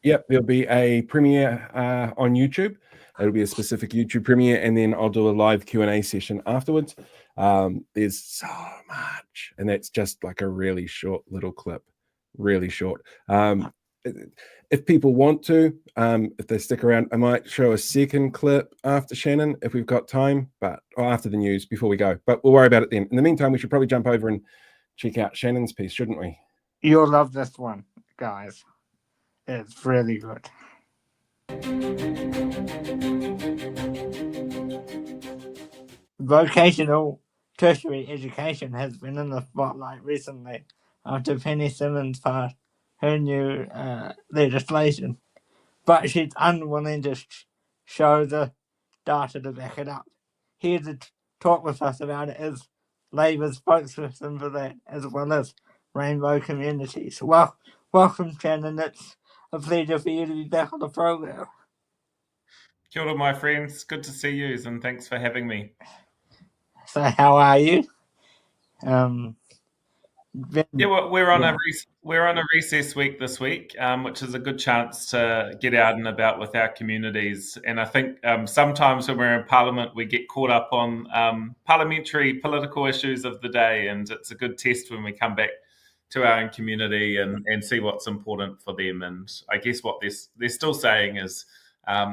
Yep, there'll be a premiere on YouTube. It'll be a specific YouTube premiere, and then I'll do a live Q&A session afterwards. There's so much, and that's just like a really short little clip. Really short. If people want to, if they stick around, I might show a second clip after Shannon if we've got time, or after the news before we go. But we'll worry about it then. In the meantime, we should probably jump over and check out Shannon's piece, shouldn't we? You'll love this one, guys. It's really good. Vocational tertiary education has been in the spotlight recently after Penny Simmons passed her new legislation, but she's unwilling to show the data to back it up. Here to talk with us about it is Labour's spokesperson for that, as well as Rainbow Communities. Welcome, Shannon. It's a pleasure for you to be back on the program. Kia ora, my friends. Good to see you, and thanks for having me. So, how are you? We're on a recess week this week, which is a good chance to get out and about with our communities. And I think sometimes when we're in Parliament, we get caught up on parliamentary political issues of the day, and it's a good test when we come back to our own community and see what's important for them. And I guess what they're still saying is,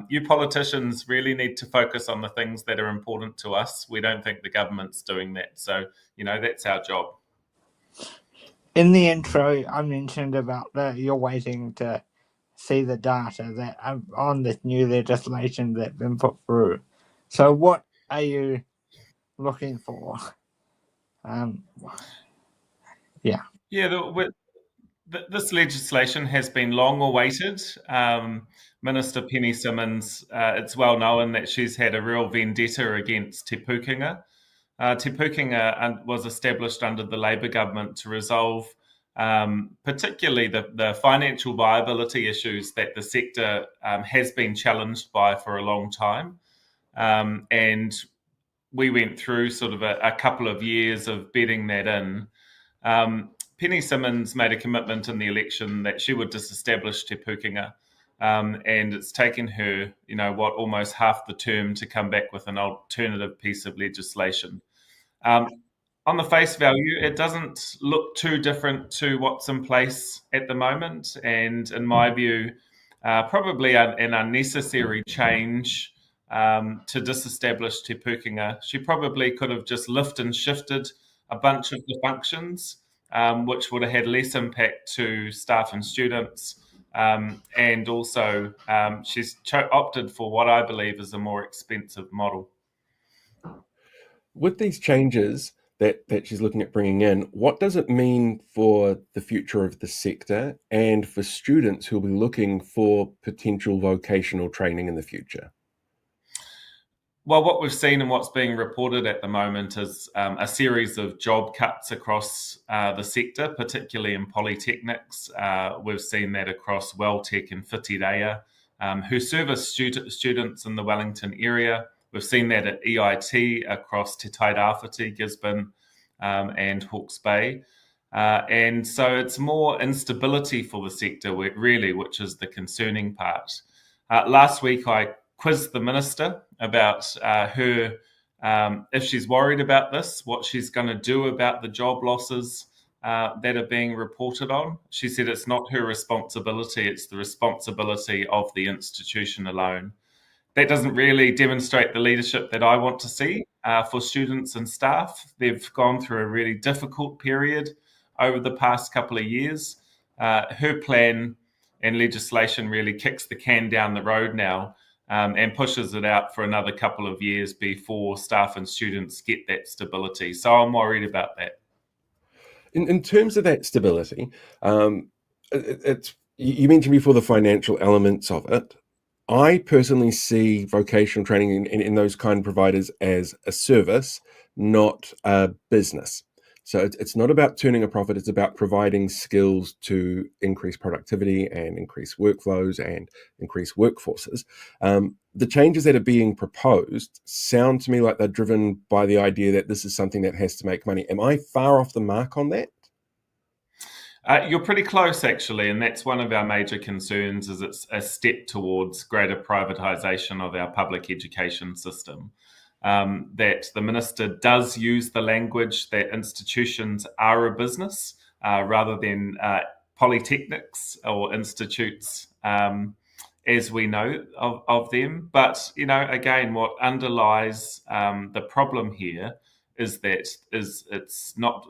you politicians really need to focus on the things that are important to us. We don't think the government's doing that. So, that's our job. In the intro, I mentioned about you're waiting to see the data that on this new legislation that's been put through. So what are you looking for? This legislation has been long awaited. Minister Penny Simmons, it's well known that she's had a real vendetta against Te Pukenga. Te Pukenga was established under the Labour government to resolve particularly the financial viability issues that the sector has been challenged by for a long time. And we went through sort of a couple of years of bedding that in. Penny Simmons made a commitment in the election that she would disestablish Te Pukenga. And it's taken her, almost half the term to come back with an alternative piece of legislation. On the face value, it doesn't look too different to what's in place at the moment. And in my view, probably an unnecessary change to disestablish Te Pukenga. She probably could have just lifted and shifted a bunch of the functions, which would have had less impact to staff and students. And also, she's opted for what I believe is a more expensive model. With these changes that she's looking at bringing in, what does it mean for the future of the sector and for students who will be looking for potential vocational training in the future? Well, what we've seen and what's being reported at the moment is a series of job cuts across the sector, particularly in polytechnics. We've seen that across Welltech and Whitireia, who service students in the Wellington area. We've seen that at EIT across Te Tairāwhiti, Gisborne, and Hawke's Bay. And so it's more instability for the sector, really, which is the concerning part. Last week, I quizzed the minister about her, if she's worried about this, what she's going to do about the job losses that are being reported on. She said it's not her responsibility, it's the responsibility of the institution alone. That doesn't really demonstrate the leadership that I want to see for students and staff. They've gone through a really difficult period over the past couple of years. Her plan and legislation really kicks the can down the road now and pushes it out for another couple of years before staff and students get that stability. So I'm worried about that. In terms of that stability, you mentioned before the financial elements of it. I personally see vocational training in those kind of providers as a service, not a business. So it's not about turning a profit, it's about providing skills to increase productivity and increase workflows and increase workforces. The changes that are being proposed sound to me like they're driven by the idea that this is something that has to make money. Am I far off the mark on that? You're pretty close, actually, and that's one of our major concerns, is it's a step towards greater privatisation of our public education system. That the minister does use the language that institutions are a business rather than polytechnics or institutes as we know of them. But, again, what underlies the problem here is that it's not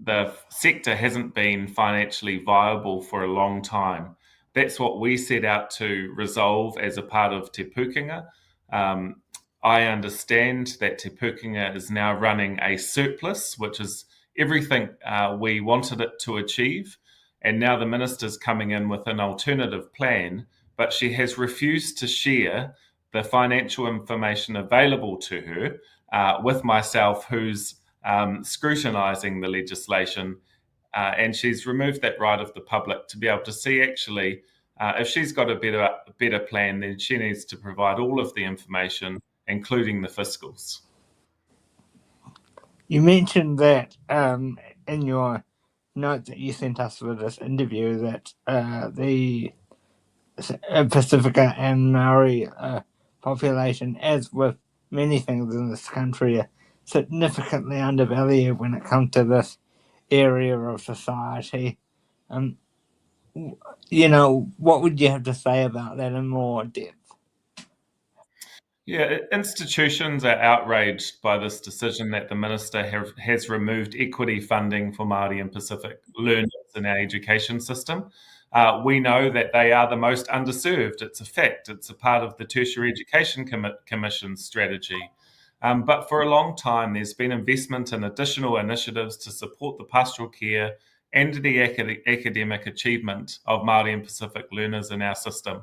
the sector hasn't been financially viable for a long time. That's what we set out to resolve as a part of Te Pukenga. I understand that Te Pukenga is now running a surplus, which is everything we wanted it to achieve. And now the minister's coming in with an alternative plan, but she has refused to share the financial information available to her with myself, who's scrutinising the legislation. And she's removed that right of the public to be able to see, actually, if she's got a better plan, then she needs to provide all of the information, including the fiscals. You mentioned that in your note that you sent us for this interview that the Pacifica and Maori population, as with many things in this country, are significantly undervalued when it comes to this area of society. What would you have to say about that in more depth? Yeah, institutions are outraged by this decision that the minister has removed equity funding for Māori and Pacific learners in our education system. We know that they are the most underserved. It's a fact. It's a part of the Tertiary Education Commission's strategy. But for a long time, there's been investment in additional initiatives to support the pastoral care and the academic achievement of Māori and Pacific learners in our system.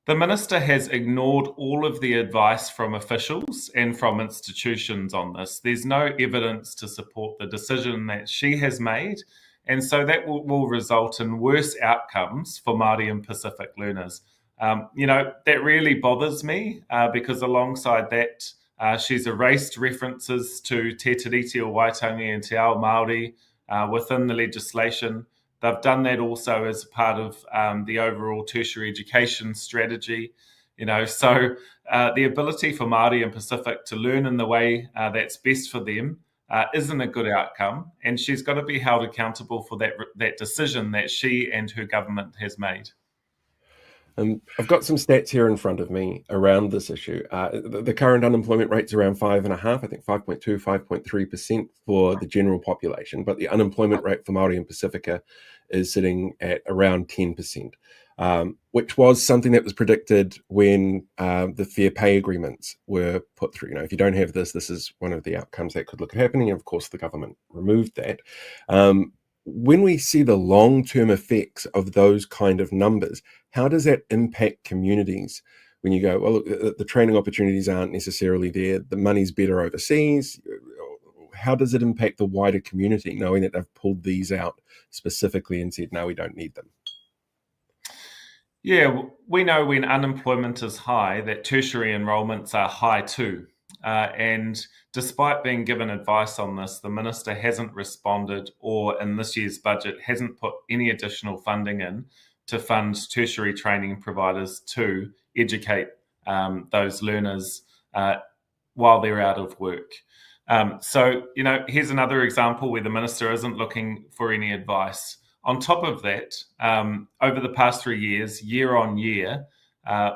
The minister has ignored all of the advice from officials and from institutions on this. There's no evidence to support the decision that she has made, and so that will result in worse outcomes for Māori and Pacific learners. That really bothers me because alongside that, she's erased references to Te Tiriti o Waitangi and Te Ao Māori within the legislation. They've done that also as part of the overall tertiary education strategy. So the ability for Māori and Pacific to learn in the way that's best for them isn't a good outcome, and she's got to be held accountable for that decision that she and her government has made. I've got some stats here in front of me around this issue. The current unemployment rate's around 5.5%, I think 5.2, 5.3% for the general population, but the unemployment rate for Māori and Pacifica is sitting at around 10%, which was something that was predicted when the fair pay agreements were put through. If you don't have this is one of the outcomes that could look at happening. And of course, the government removed that. When we see the long-term effects of those kind of numbers, how does that impact communities when you go, well, look, the training opportunities aren't necessarily there, the money's better overseas. How does it impact the wider community, knowing that they've pulled these out specifically and said, no, we don't need them? Yeah, we know when unemployment is high that tertiary enrolments are high too. And despite being given advice on this, the Minister hasn't responded, or in this year's budget hasn't put any additional funding in to fund tertiary training providers to educate those learners while they're out of work. So, here's another example where the Minister isn't looking for any advice. On top of that, over the past 3 years, year on year,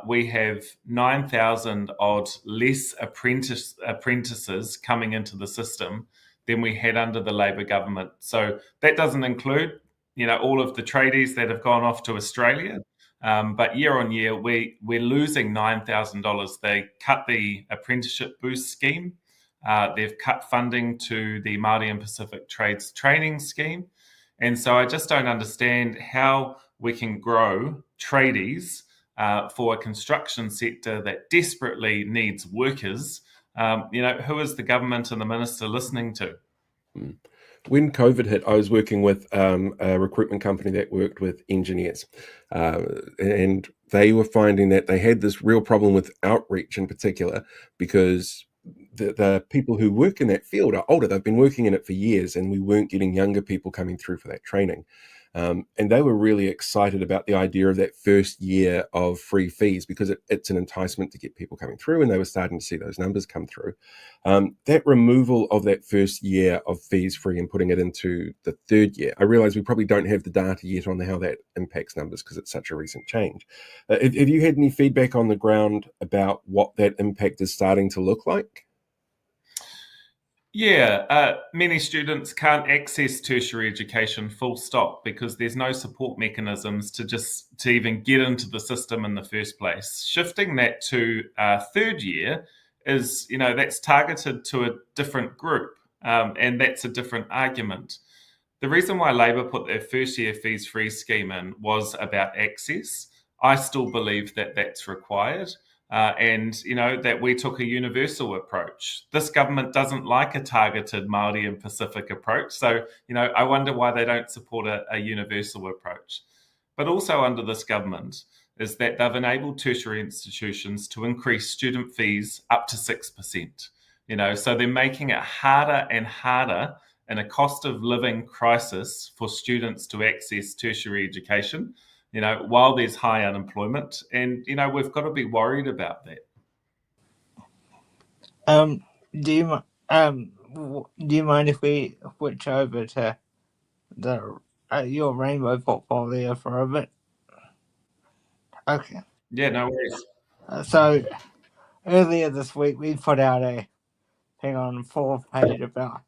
we have 9,000 odd less apprentices coming into the system than we had under the Labor government. So that doesn't include, all of the tradies that have gone off to Australia. But year on year, we're losing $9,000. They cut the apprenticeship boost scheme. They've cut funding to the Māori and Pacific Trades Training Scheme. And so I just don't understand how we can grow tradies for a construction sector that desperately needs workers. Who is the government and the Minister listening to? When COVID hit, I was working with a recruitment company that worked with engineers. And they were finding that they had this real problem with outreach in particular, because the people who work in that field are older. They've been working in it for years, and we weren't getting younger people coming through for that training. And they were really excited about the idea of that first year of free fees, because it's an enticement to get people coming through, and they were starting to see those numbers come through. That removal of that first year of fees free and putting it into the third year, I realize we probably don't have the data yet on how that impacts numbers because it's such a recent change. Have you had any feedback on the ground about what that impact is starting to look like? Yeah, many students can't access tertiary education full stop because there's no support mechanisms to even get into the system in the first place. Shifting that to third year is, that's targeted to a different group, and that's a different argument. The reason why Labor put their first year fees free scheme in was about access. I still believe that that's required. And that we took a universal approach. This government doesn't like a targeted Māori and Pacific approach. So, I wonder why they don't support a universal approach. But also under this government is that they've enabled tertiary institutions to increase student fees up to 6%. So they're making it harder and harder in a cost of living crisis for students to access tertiary education, while there's high unemployment. And, we've got to be worried about that. Do you mind if we switch over to your rainbow portfolio for a bit? Okay. Yeah, no worries. So earlier this week, we put out a thing on 4th page about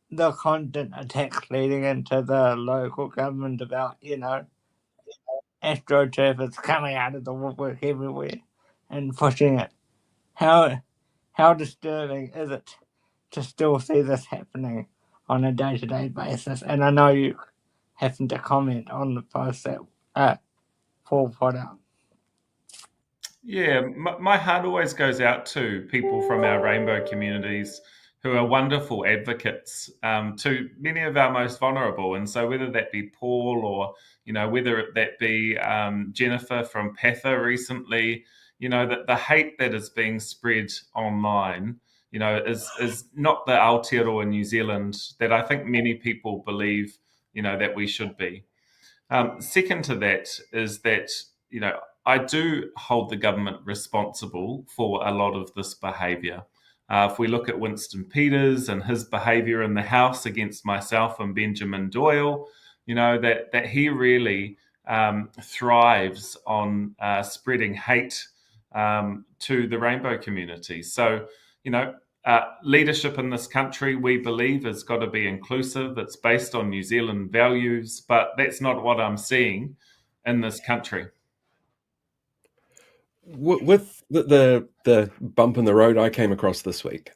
the constant attacks leading into the local government about, astroturf is coming out of the woodwork everywhere and pushing it. How disturbing is it to still see this happening on a day-to-day basis? And I know you happen to comment on the post that Paul put out. Yeah, my heart always goes out to people from our rainbow communities who are wonderful advocates to many of our most vulnerable. And so whether that be Paul or, whether that be Jennifer from Patha recently, that the hate that is being spread online, is not the Aotearoa New Zealand that I think many people believe, that we should be. Second to that is that, I do hold the government responsible for a lot of this behaviour. If we look at Winston Peters and his behaviour in the House against myself and Benjamin Doyle, that he really thrives on spreading hate to the rainbow community. So, leadership in this country, we believe, has got to be inclusive. It's based on New Zealand values, but that's not what I'm seeing in this country. With the bump in the road I came across this week,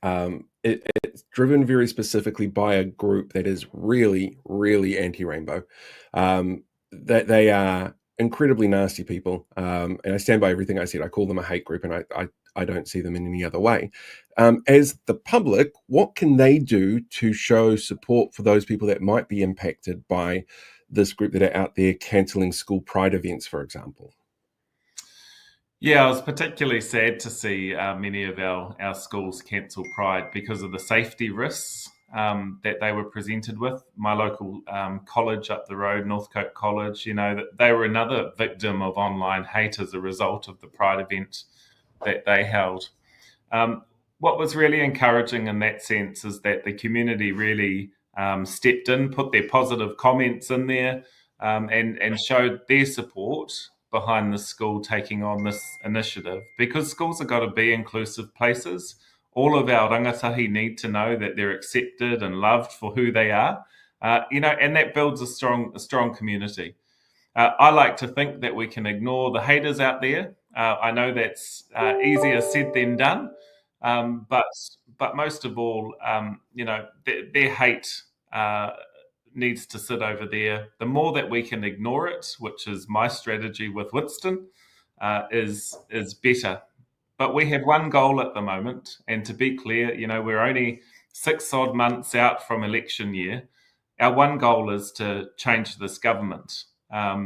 it's driven very specifically by a group that is really, really anti-rainbow. That they are incredibly nasty people, and I stand by everything I said. I call them a hate group, and I don't see them in any other way. As the public, what can they do to show support for those people that might be impacted by this group that are out there cancelling school pride events, for example? Yeah, I was particularly sad to see many of our schools cancel Pride because of the safety risks that they were presented with. My local college up the road, Northcote College, that they were another victim of online hate as a result of the Pride event that they held. What was really encouraging in that sense is that the community really stepped in, put their positive comments in there, and showed their support behind the school taking on this initiative, because schools have got to be inclusive places. All of our rangatahi need to know that they're accepted and loved for who they are, and that builds a strong community. I like to think that we can ignore the haters out there. I know that's easier said than done, but most of all, their hate needs to sit over there. The more that we can ignore it, which is my strategy with Winston, is better. But we have one goal at the moment, and to be clear, we're only 6 odd months out from election year. Our one goal is to change this government,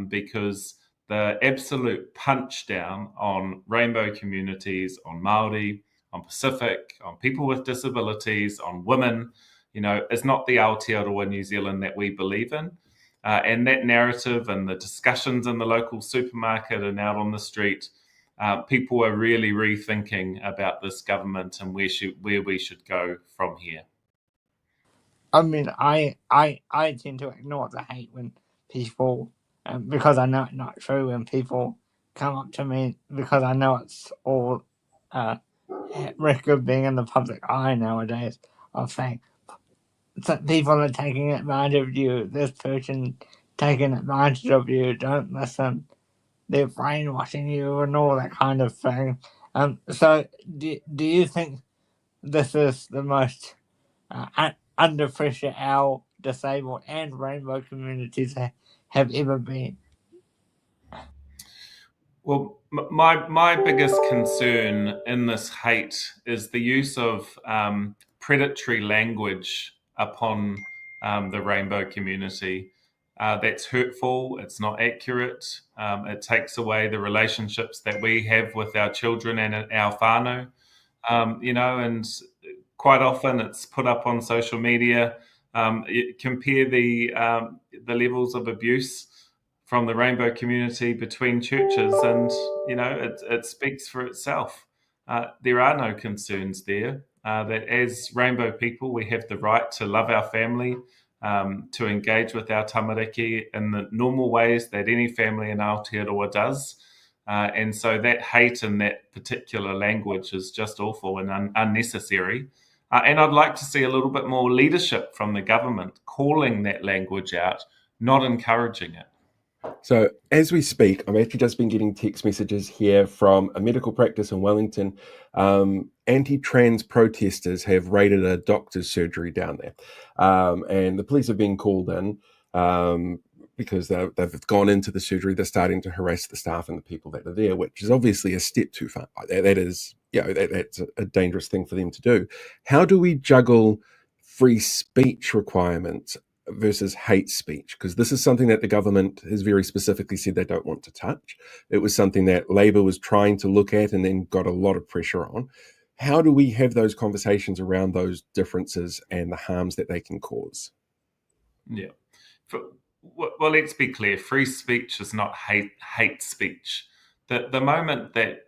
because the absolute punch down on rainbow communities, on Māori, on Pacific, on people with disabilities, on women, is not the Aotearoa New Zealand that we believe in. And that narrative and the discussions in the local supermarket and out on the street, people are really rethinking about this government and where we should go from here. I mean, I tend to ignore the hate when people, because I know it's not true, when people come up to me, because I know it's all at risk of being in the public eye nowadays, of saying that people are taking advantage of you, this person taking advantage of you, don't listen, they're brainwashing you and all that kind of thing. So do you think this is the most under pressure our disabled and rainbow communities have ever been? Well, my biggest concern in this hate is the use of predatory language upon the rainbow community. That's hurtful, it's not accurate, it takes away the relationships that we have with our children and our whānau, and quite often it's put up on social media. Compare the levels of abuse from the rainbow community between churches, and it speaks for itself. There are no concerns there. That as rainbow people, we have the right to love our family, to engage with our tamariki in the normal ways that any family in Aotearoa does. And so that hate and that particular language is just awful and unnecessary. And I'd like to see a little bit more leadership from the government calling that language out, not encouraging it. So as we speak, I've actually just been getting text messages here from a medical practice in Wellington. Anti-trans protesters have raided a doctor's surgery down there. And the police have been called in because they've gone into the surgery. They're starting to harass the staff and the people that are there, which is obviously a step too far. That is, that's a dangerous thing for them to do. How do we juggle free speech requirements versus hate speech? Because this is something that the government has very specifically said they don't want to touch. It was something that Labour was trying to look at and then got a lot of pressure on. How do we have those conversations around those differences and the harms that they can cause? Yeah. Well, let's be clear. Free speech is not hate speech. The moment that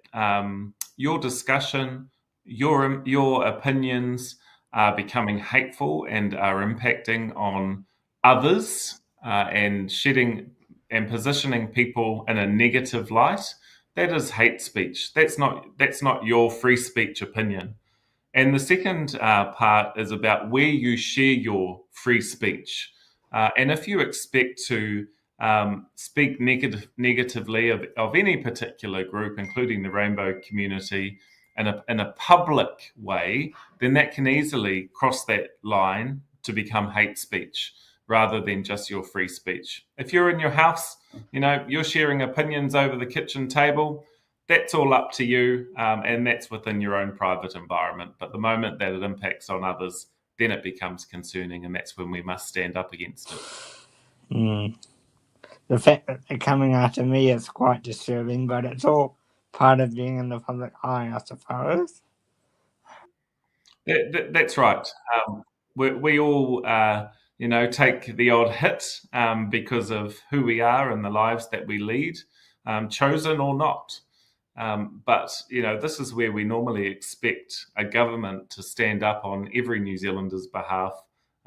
your discussion, your opinions are becoming hateful and are impacting on others and shedding and positioning people in a negative light, that is hate speech. That's not your free speech opinion. And the second part is about where you share your free speech. And if you expect to speak negatively of any particular group, including the rainbow community, in a public way, then that can easily cross that line to become hate speech. rather than just your free speech. If you're in your house, you're sharing opinions over the kitchen table, that's all up to you, and that's within your own private environment. But the moment that it impacts on others, then it becomes concerning, and that's when we must stand up against it. The fact that they're coming after me is quite disturbing, but it's all part of being in the public eye, I suppose. That's right. We all, take the odd hit because of who we are and the lives that we lead, chosen or not. But this is where we normally expect a government to stand up on every New Zealander's behalf,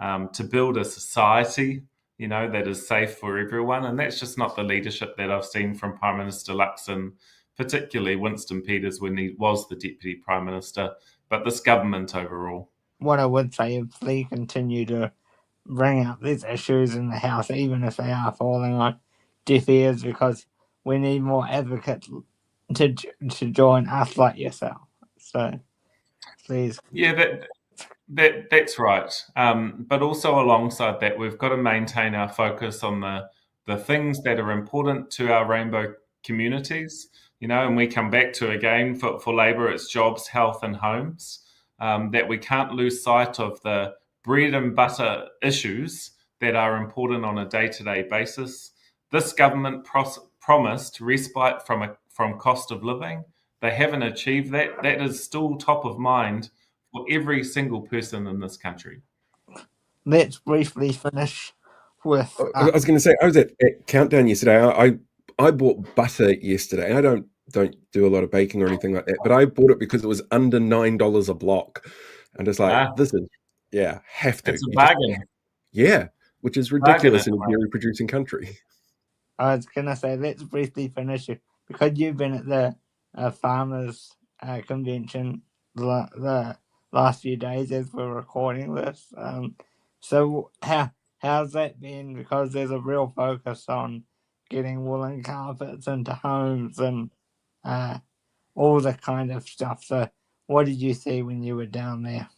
to build a society, that is safe for everyone. And that's just not the leadership that I've seen from Prime Minister Luxon, particularly Winston Peters when he was the Deputy Prime Minister, but this government overall. What I would say, if they continue to bring up these issues in the House, even if they are falling on deaf ears, because we need more advocates to join us like yourself. So, please. Yeah, that's right. But also alongside that, we've got to maintain our focus on the things that are important to our rainbow communities, and we come back to, again, for Labour, it's jobs, health and homes, that we can't lose sight of the bread and butter issues that are important on a day-to-day basis. This government promised respite from cost of living. They haven't achieved that. That is still top of mind for every single person in this country. Let's briefly finish with... I was going to say, I was at Countdown yesterday. I bought butter yesterday. I don't do a lot of baking or anything like that, but I bought it because it was under $9 a block. And it's like, this is, have to. It's a bargain. Which is ridiculous in a dairy producing country. I was going to say, let's briefly finish it, because you've been at the farmers convention the last few days as we're recording this. So how's that been? Because there's a real focus on getting woolen carpets into homes and all that kind of stuff. So what did you see when you were down there?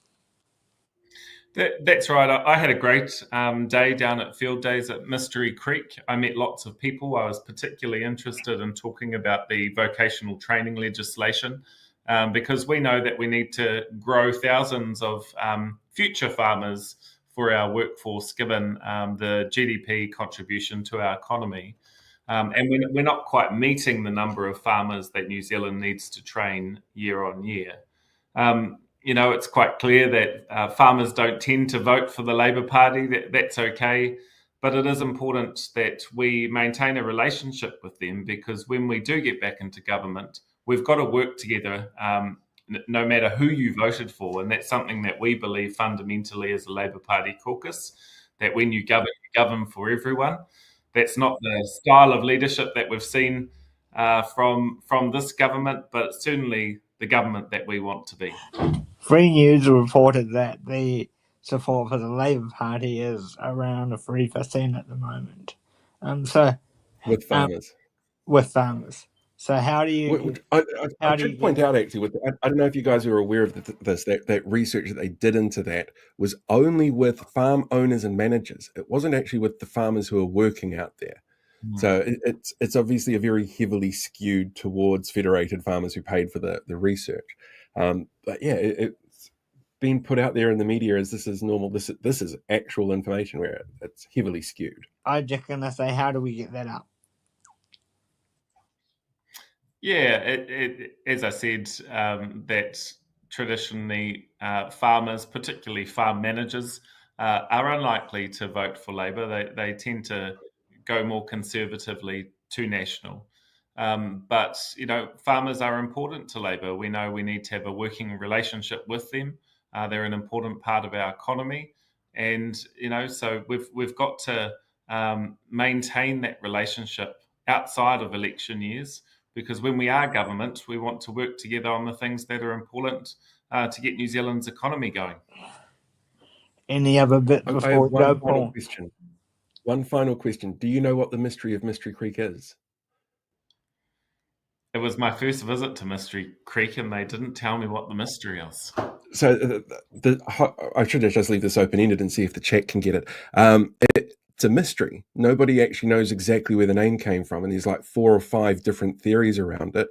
That's right. I had a great day down at Field Days at Mystery Creek. I met lots of people. I was particularly interested in talking about the vocational training legislation, because we know that we need to grow thousands of future farmers for our workforce, given the GDP contribution to our economy. And we're not quite meeting the number of farmers that New Zealand needs to train year on year. It's quite clear that farmers don't tend to vote for the Labour Party. That's okay. But it is important that we maintain a relationship with them, because when we do get back into government, we've got to work together, no matter who you voted for. And that's something that we believe fundamentally as a Labour Party caucus, that when you govern for everyone. That's not the style of leadership that we've seen from this government, but it's certainly the government that we want to be. Free News reported that the support for the Labour Party is around 3% at the moment. With farmers. With farmers. So how do you... I should point out, actually, I don't know if you guys are aware of this, that research that they did into that was only with farm owners and managers. It wasn't actually with the farmers who are working out there. So it's obviously a very heavily skewed towards federated farmers who paid for the research. But yeah, it's been put out there in the media as this is normal. This is actual information where it's heavily skewed. I'm just going to say, how do we get that up? Yeah, as I said, that traditionally farmers, particularly farm managers, are unlikely to vote for Labour. They tend to go more conservatively to National. But, farmers are important to Labour. We know we need to have a working relationship with them. They're an important part of our economy. And, so we've got to maintain that relationship outside of election years, because when we are government, we want to work together on the things that are important to get New Zealand's economy going. Any other bit before we go, Paul? One final question. Do you know what the mystery of Mystery Creek is? It was my first visit to Mystery Creek, and they didn't tell me what the mystery is. So I should just leave this open-ended and see if the chat can get it. It's a mystery. Nobody actually knows exactly where the name came from, and there's like 4 or 5 different theories around it,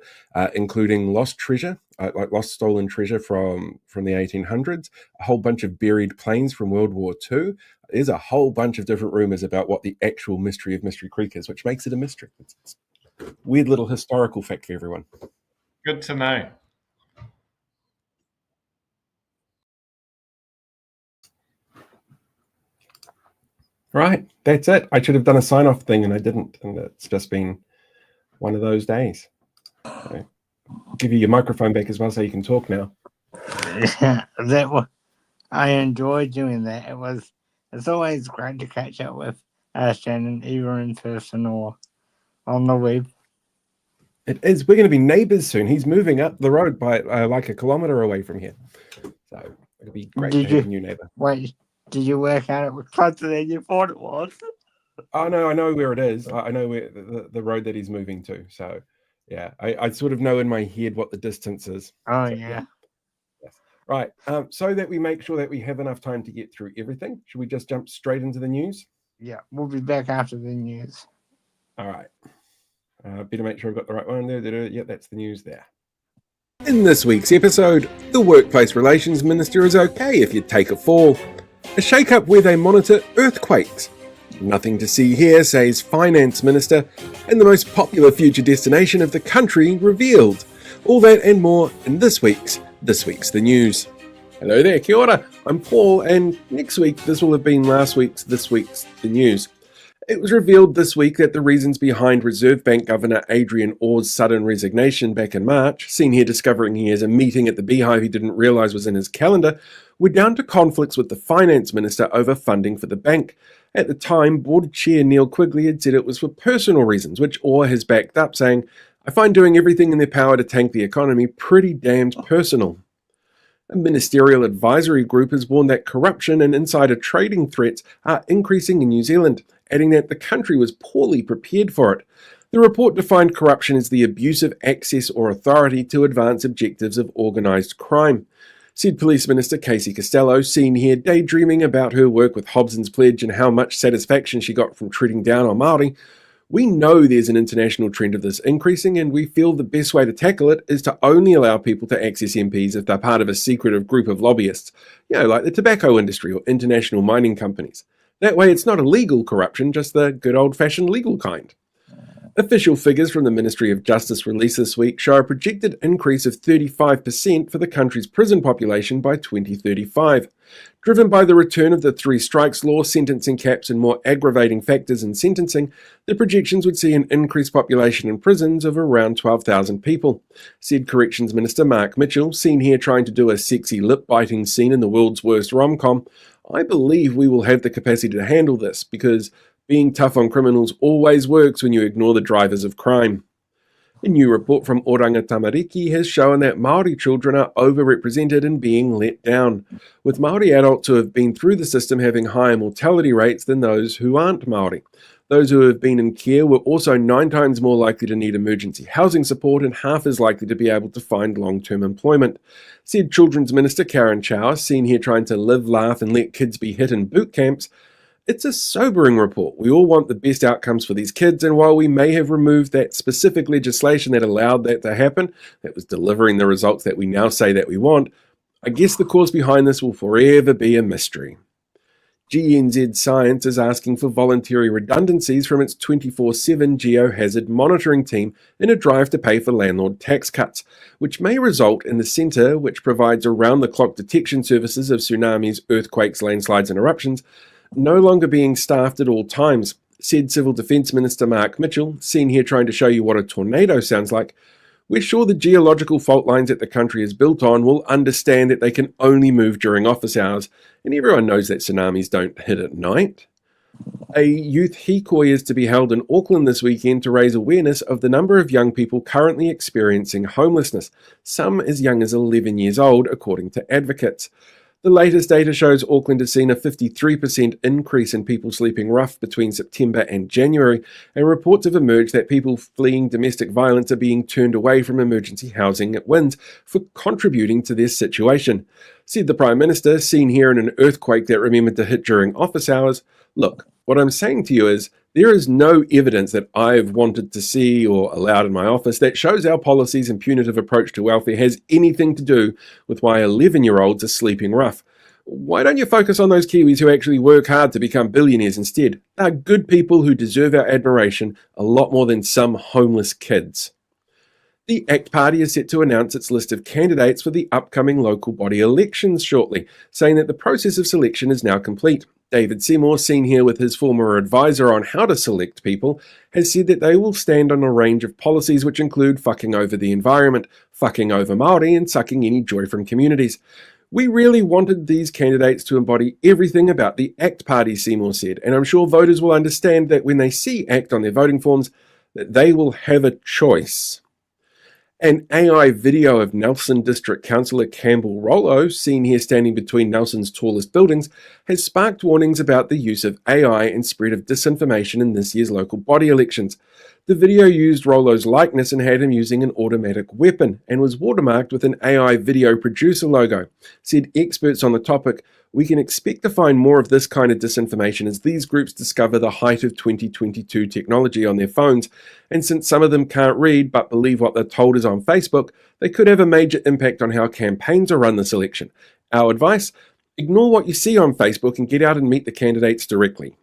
including lost treasure, like lost stolen treasure from the 1800s, a whole bunch of buried planes from World War II. There's a whole bunch of different rumors about what the actual mystery of Mystery Creek is, which makes it a mystery. It's a weird little historical fact for everyone. Good to know. Right, that's it. I should have done a sign-off thing and I didn't, and it's just been one of those days. So, I'll give you your microphone back as well so you can talk now. Yeah, I enjoyed doing that. It's always great to catch up with Shannon, either in person or on the web. It is. We're going to be neighbours soon. He's moving up the road by like a kilometre away from here. So it'll be great to have a new neighbour. Wait, did you work out it was closer than you thought it was? Oh no, I know where it is. I know where the road that he's moving to. So yeah, I sort of know in my head what the distance is. Oh so, yeah. Yes. Right. So that we make sure that we have enough time to get through everything, should we just jump straight into the news? Yeah, we'll be back after the news. All right. Better make sure I've got the right one there. Yeah, that's the news there. In this week's episode, the Workplace Relations Minister is okay if you take a fall. A shake-up where they monitor earthquakes. Nothing to see here, says Finance Minister, and the most popular future destination of the country revealed. All that and more in this week's The News. Hello there, kia ora. I'm Paul, and next week this will have been last week's This Week's The News. It was revealed this week that the reasons behind Reserve Bank Governor Adrian Orr's sudden resignation back in March, seen here discovering he has a meeting at the Beehive he didn't realise was in his calendar, were down to conflicts with the Finance Minister over funding for the bank. At the time, Board Chair Neil Quigley had said it was for personal reasons, which Orr has backed up, saying, "I find doing everything in their power to tank the economy pretty damned personal." A ministerial advisory group has warned that corruption and insider trading threats are increasing in New Zealand, adding that the country was poorly prepared for it. The report defined corruption as the abuse of access or authority to advance objectives of organised crime. Said Police Minister Casey Costello, seen here daydreaming about her work with Hobson's Pledge and how much satisfaction she got from treading down on Māori. "We know there's an international trend of this increasing, and we feel the best way to tackle it is to only allow people to access MPs if they're part of a secretive group of lobbyists, like the tobacco industry or international mining companies. That way it's not illegal corruption, just the good old-fashioned legal kind." Official figures from the Ministry of Justice released this week show a projected increase of 35% for the country's prison population by 2035. Driven by the return of the 3 strikes law, sentencing caps and more aggravating factors in sentencing, the projections would see an increased population in prisons of around 12,000 people, said Corrections Minister Mark Mitchell, seen here trying to do a sexy lip-biting scene in the world's worst rom-com. "I believe we will have the capacity to handle this, because being tough on criminals always works when you ignore the drivers of crime." A new report from Oranga Tamariki has shown that Māori children are overrepresented in being let down, with Māori adults who have been through the system having higher mortality rates than those who aren't Māori. Those who have been in care were also 9 times more likely to need emergency housing support and half as likely to be able to find long-term employment, said Children's Minister Karen Chow, seen here trying to live, laugh and let kids be hit in boot camps. "It's a sobering report. We all want the best outcomes for these kids, and while we may have removed that specific legislation that allowed that to happen, that was delivering the results that we now say that we want, I guess the cause behind this will forever be a mystery." GNZ Science is asking for voluntary redundancies from its 24/7 geohazard monitoring team in a drive to pay for landlord tax cuts, which may result in the centre, which provides around-the-clock detection services of tsunamis, earthquakes, landslides and eruptions, no longer being staffed at all times, said Civil Defence Minister Mark Mitchell, seen here trying to show you what a tornado sounds like. "We're sure the geological fault lines that the country is built on will understand that they can only move during office hours, and everyone knows that tsunamis don't hit at night." A youth hikoi is to be held in Auckland this weekend to raise awareness of the number of young people currently experiencing homelessness, some as young as 11 years old, according to advocates. The latest data shows Auckland has seen a 53% increase in people sleeping rough between September and January, and reports have emerged that people fleeing domestic violence are being turned away from emergency housing at WINZ for contributing to their situation. Said the Prime Minister, seen here in an earthquake that remembered to hit during office hours, "Look, what I'm saying to you is, there is no evidence that I've wanted to see or allowed in my office that shows our policies and punitive approach to welfare has anything to do with why 11-year-olds are sleeping rough. Why don't you focus on those Kiwis who actually work hard to become billionaires instead? They're good people who deserve our admiration a lot more than some homeless kids." The ACT Party is set to announce its list of candidates for the upcoming local body elections shortly, saying that the process of selection is now complete. David Seymour, seen here with his former advisor on how to select people, has said that they will stand on a range of policies which include fucking over the environment, fucking over Māori, and sucking any joy from communities. "We really wanted these candidates to embody everything about the ACT Party," Seymour said, and I'm sure voters will understand that when they see ACT on their voting forms, that they will have a choice. An AI video of Nelson District Councillor Campbell Rollo, seen here standing between Nelson's tallest buildings, has sparked warnings about the use of AI and spread of disinformation in this year's local body elections. The video used Rollo's likeness and had him using an automatic weapon, and was watermarked with an AI video producer logo. Said experts on the topic, "We can expect to find more of this kind of disinformation as these groups discover the height of 2022 technology on their phones, and since some of them can't read but believe what they're told is on Facebook, they could have a major impact on how campaigns are run this election. Our advice? Ignore what you see on Facebook and get out and meet the candidates directly."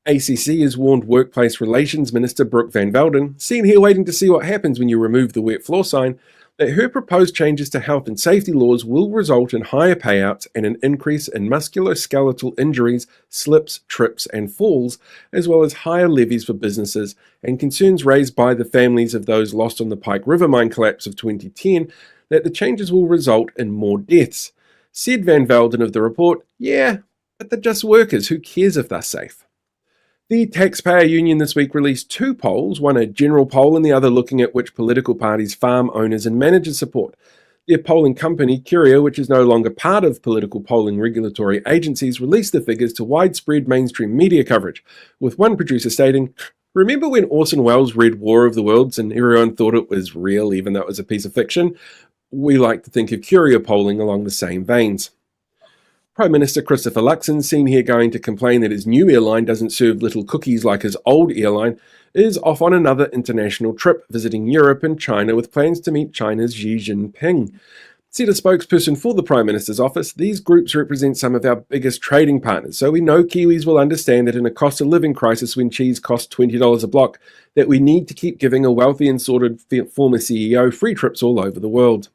ACC has warned Workplace Relations Minister Brooke Van Velden, seen here waiting to see what happens when you remove the wet floor sign, that her proposed changes to health and safety laws will result in higher payouts and an increase in musculoskeletal injuries, slips, trips and falls, as well as higher levies for businesses, and concerns raised by the families of those lost on the Pike River mine collapse of 2010 that the changes will result in more deaths. Said Van Velden of the report, "Yeah, but they're just workers, who cares if they're safe?" The Taxpayer Union this week released two polls, one a general poll and the other looking at which political parties farm owners and managers support. Their polling company, Curia, which is no longer part of political polling regulatory agencies, released the figures to widespread mainstream media coverage, with one producer stating, "Remember when Orson Welles read War of the Worlds and everyone thought it was real even though it was a piece of fiction? We like to think of Curia polling along the same veins." Prime Minister Christopher Luxon, seen here going to complain that his new airline doesn't serve little cookies like his old airline, is off on another international trip, visiting Europe and China with plans to meet China's Xi Jinping. Said a spokesperson for the Prime Minister's office, "These groups represent some of our biggest trading partners, so we know Kiwis will understand that in a cost of living crisis when cheese costs $20 a block, that we need to keep giving a wealthy and sorted former CEO free trips all over the world."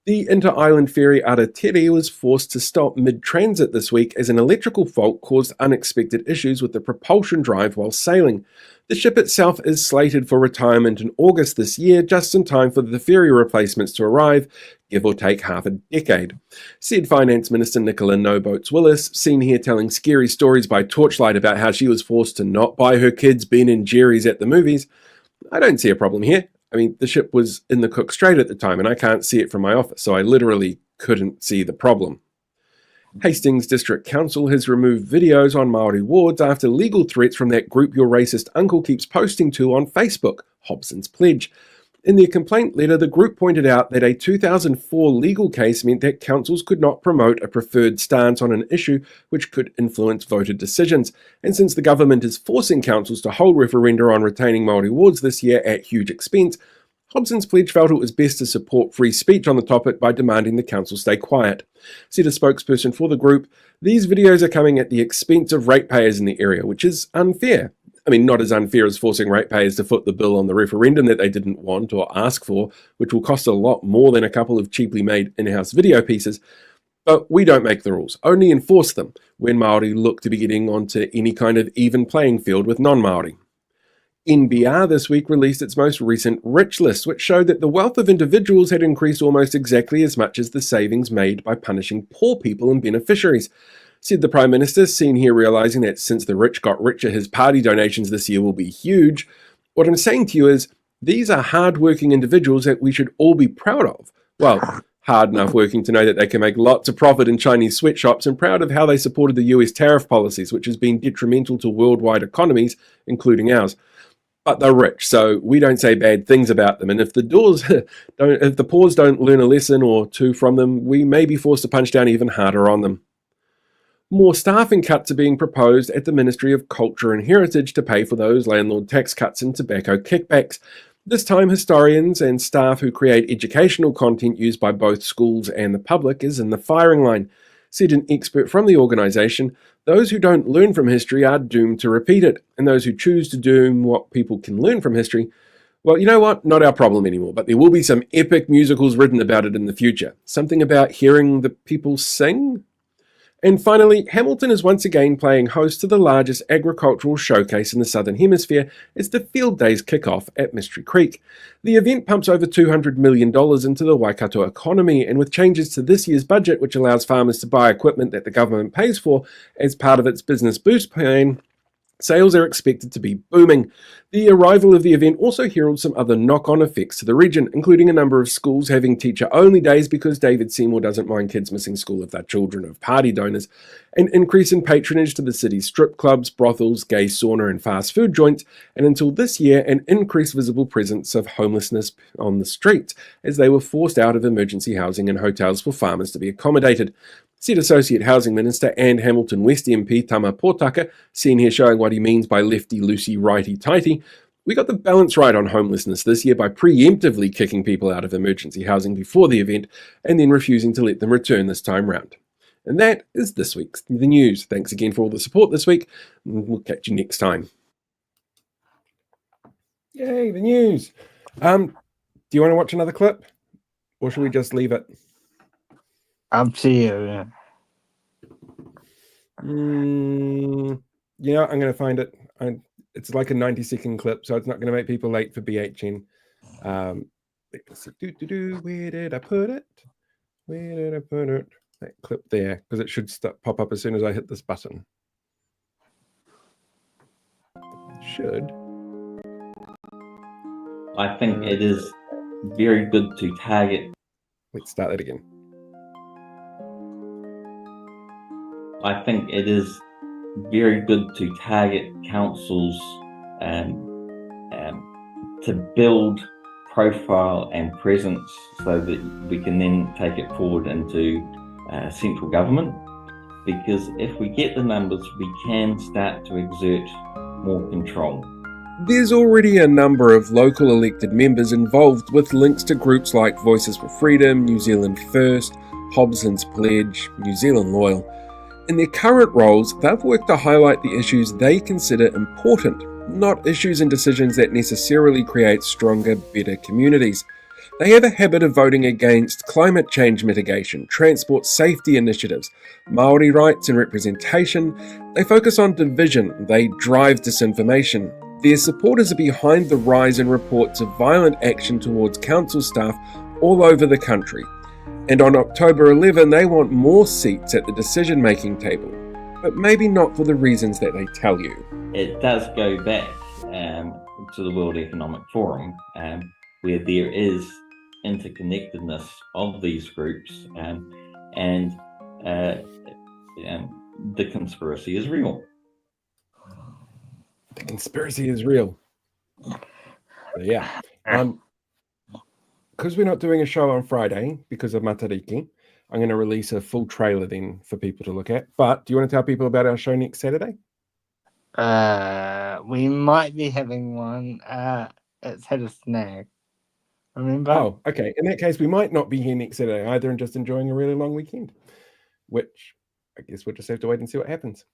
The inter-island ferry Aratiri was forced to stop mid-transit this week as an electrical fault caused unexpected issues with the propulsion drive while sailing. The ship itself is slated for retirement in August this year, just in time for the ferry replacements to arrive, give or take half a decade. Said Finance Minister Nicola No Boats Willis, seen here telling scary stories by torchlight about how she was forced to not buy her kids Ben and Jerry's at the movies. "I don't see a problem here. I mean, the ship was in the Cook Strait at the time and I can't see it from my office, so I literally couldn't see the problem." Hastings District Council has removed videos on Māori wards after legal threats from that group your racist uncle keeps posting to on Facebook, Hobson's Pledge. In their complaint letter, the group pointed out that a 2004 legal case meant that councils could not promote a preferred stance on an issue which could influence voter decisions. And since the government is forcing councils to hold referenda on retaining Māori wards this year at huge expense, Hobson's Pledge felt it was best to support free speech on the topic by demanding the council stay quiet. Said a spokesperson for the group, "These videos are coming at the expense of ratepayers in the area, which is unfair. I mean, not as unfair as forcing ratepayers to foot the bill on the referendum that they didn't want or ask for, which will cost a lot more than a couple of cheaply made in-house video pieces. But we don't make the rules, only enforce them when Māori look to be getting onto any kind of even playing field with non-Māori." NBR this week released its most recent rich list, which showed that the wealth of individuals had increased almost exactly as much as the savings made by punishing poor people and beneficiaries. Said the Prime Minister, seen here realising that since the rich got richer, his party donations this year will be huge. "What I'm saying to you is, these are hard-working individuals that we should all be proud of. Well, hard enough working to know that they can make lots of profit in Chinese sweatshops and proud of how they supported the US tariff policies, which has been detrimental to worldwide economies, including ours. But they're rich, so we don't say bad things about them. And if if the paws don't learn a lesson or two from them, we may be forced to punch down even harder on them. More staffing cuts are being proposed at the Ministry of Culture and Heritage to pay for those landlord tax cuts and tobacco kickbacks. This time, historians and staff who create educational content used by both schools and the public is in the firing line. Said an expert from the organisation, those who don't learn from history are doomed to repeat it, and those who choose to do what people can learn from history, well, you know what? Not our problem anymore, but there will be some epic musicals written about it in the future. Something about hearing the people sing? And finally, Hamilton is once again playing host to the largest agricultural showcase in the Southern Hemisphere as the Field Days kick off at Mystery Creek. The event pumps over $200 million into the Waikato economy, and with changes to this year's budget, which allows farmers to buy equipment that the government pays for as part of its business boost plan, sales are expected to be booming. The arrival of the event also heralds some other knock-on effects to the region, including a number of schools having teacher-only days because David Seymour doesn't mind kids missing school if they're children of party donors, an increase in patronage to the city's strip clubs, brothels, gay sauna and fast food joints, and until this year, an increased visible presence of homelessness on the streets as they were forced out of emergency housing and hotels for farmers to be accommodated. Said Associate Housing Minister and Hamilton West MP Tama Potaka, seen here showing what he means by lefty-loosey, righty-tighty. We got the balance right on homelessness this year by preemptively kicking people out of emergency housing before the event and then refusing to let them return this time round. And that is this week's The News. Thanks again for all the support this week. We'll catch you next time. Yay, the news. Do you want to watch another clip? Or should we just leave it? Up to you. Yeah. I'm going to find it. It's like a 90-second clip, so it's not going to make people late for BHN. Let's see. Where did I put it? Where did I put it? That clip there, because it should pop up as soon as I hit this button. Should. I think it is very good to target. Let's start that again. I think it is very good to target councils to build profile and presence so that we can then take it forward into central government. Because if we get the numbers, we can start to exert more control. There's already a number of local elected members involved with links to groups like Voices for Freedom, New Zealand First, Hobson's Pledge, New Zealand Loyal. In their current roles, they've worked to highlight the issues they consider important, not issues and decisions that necessarily create stronger, better communities. They have a habit of voting against climate change mitigation, transport safety initiatives, Māori rights and representation. They focus on division, they drive disinformation. Their supporters are behind the rise in reports of violent action towards council staff all over the country. And on October 11, they want more seats at the decision-making table, but maybe not for the reasons that they tell you. It does go back to the World Economic Forum, where there is interconnectedness of these groups, and the conspiracy is real. The conspiracy is real. So, yeah. Because we're not doing a show on Friday because of Matariki, I'm going to release a full trailer then for people to look at. But do you want to tell people about our show next Saturday? We might be having one. It's had a snag. Remember? Oh, okay. In that case, we might not be here next Saturday either and just enjoying a really long weekend, which I guess we'll just have to wait and see what happens.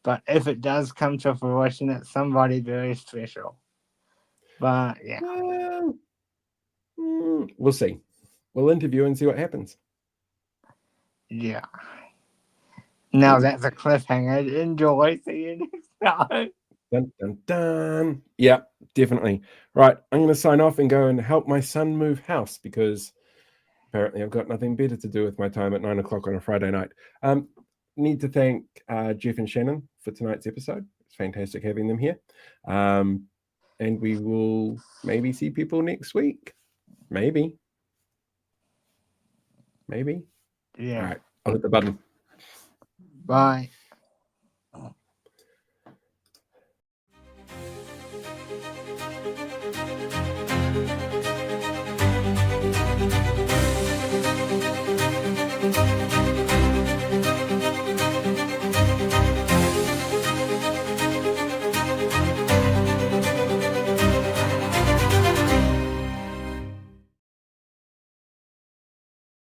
But if it does come to fruition, it's somebody very special. But, yeah. We'll see. We'll interview and see what happens. Yeah. Now that's a cliffhanger. Enjoy. See you next time. Dun, dun, dun. Yeah, definitely. Right, I'm going to sign off and go and help my son move house because apparently I've got nothing better to do with my time at 9 o'clock on a Friday night. Need to thank Geoff and Shannon for tonight's episode. It's fantastic having them here. And we will maybe see people next week. Maybe. maybe. Yeah. All right, I'll hit the button. Bye.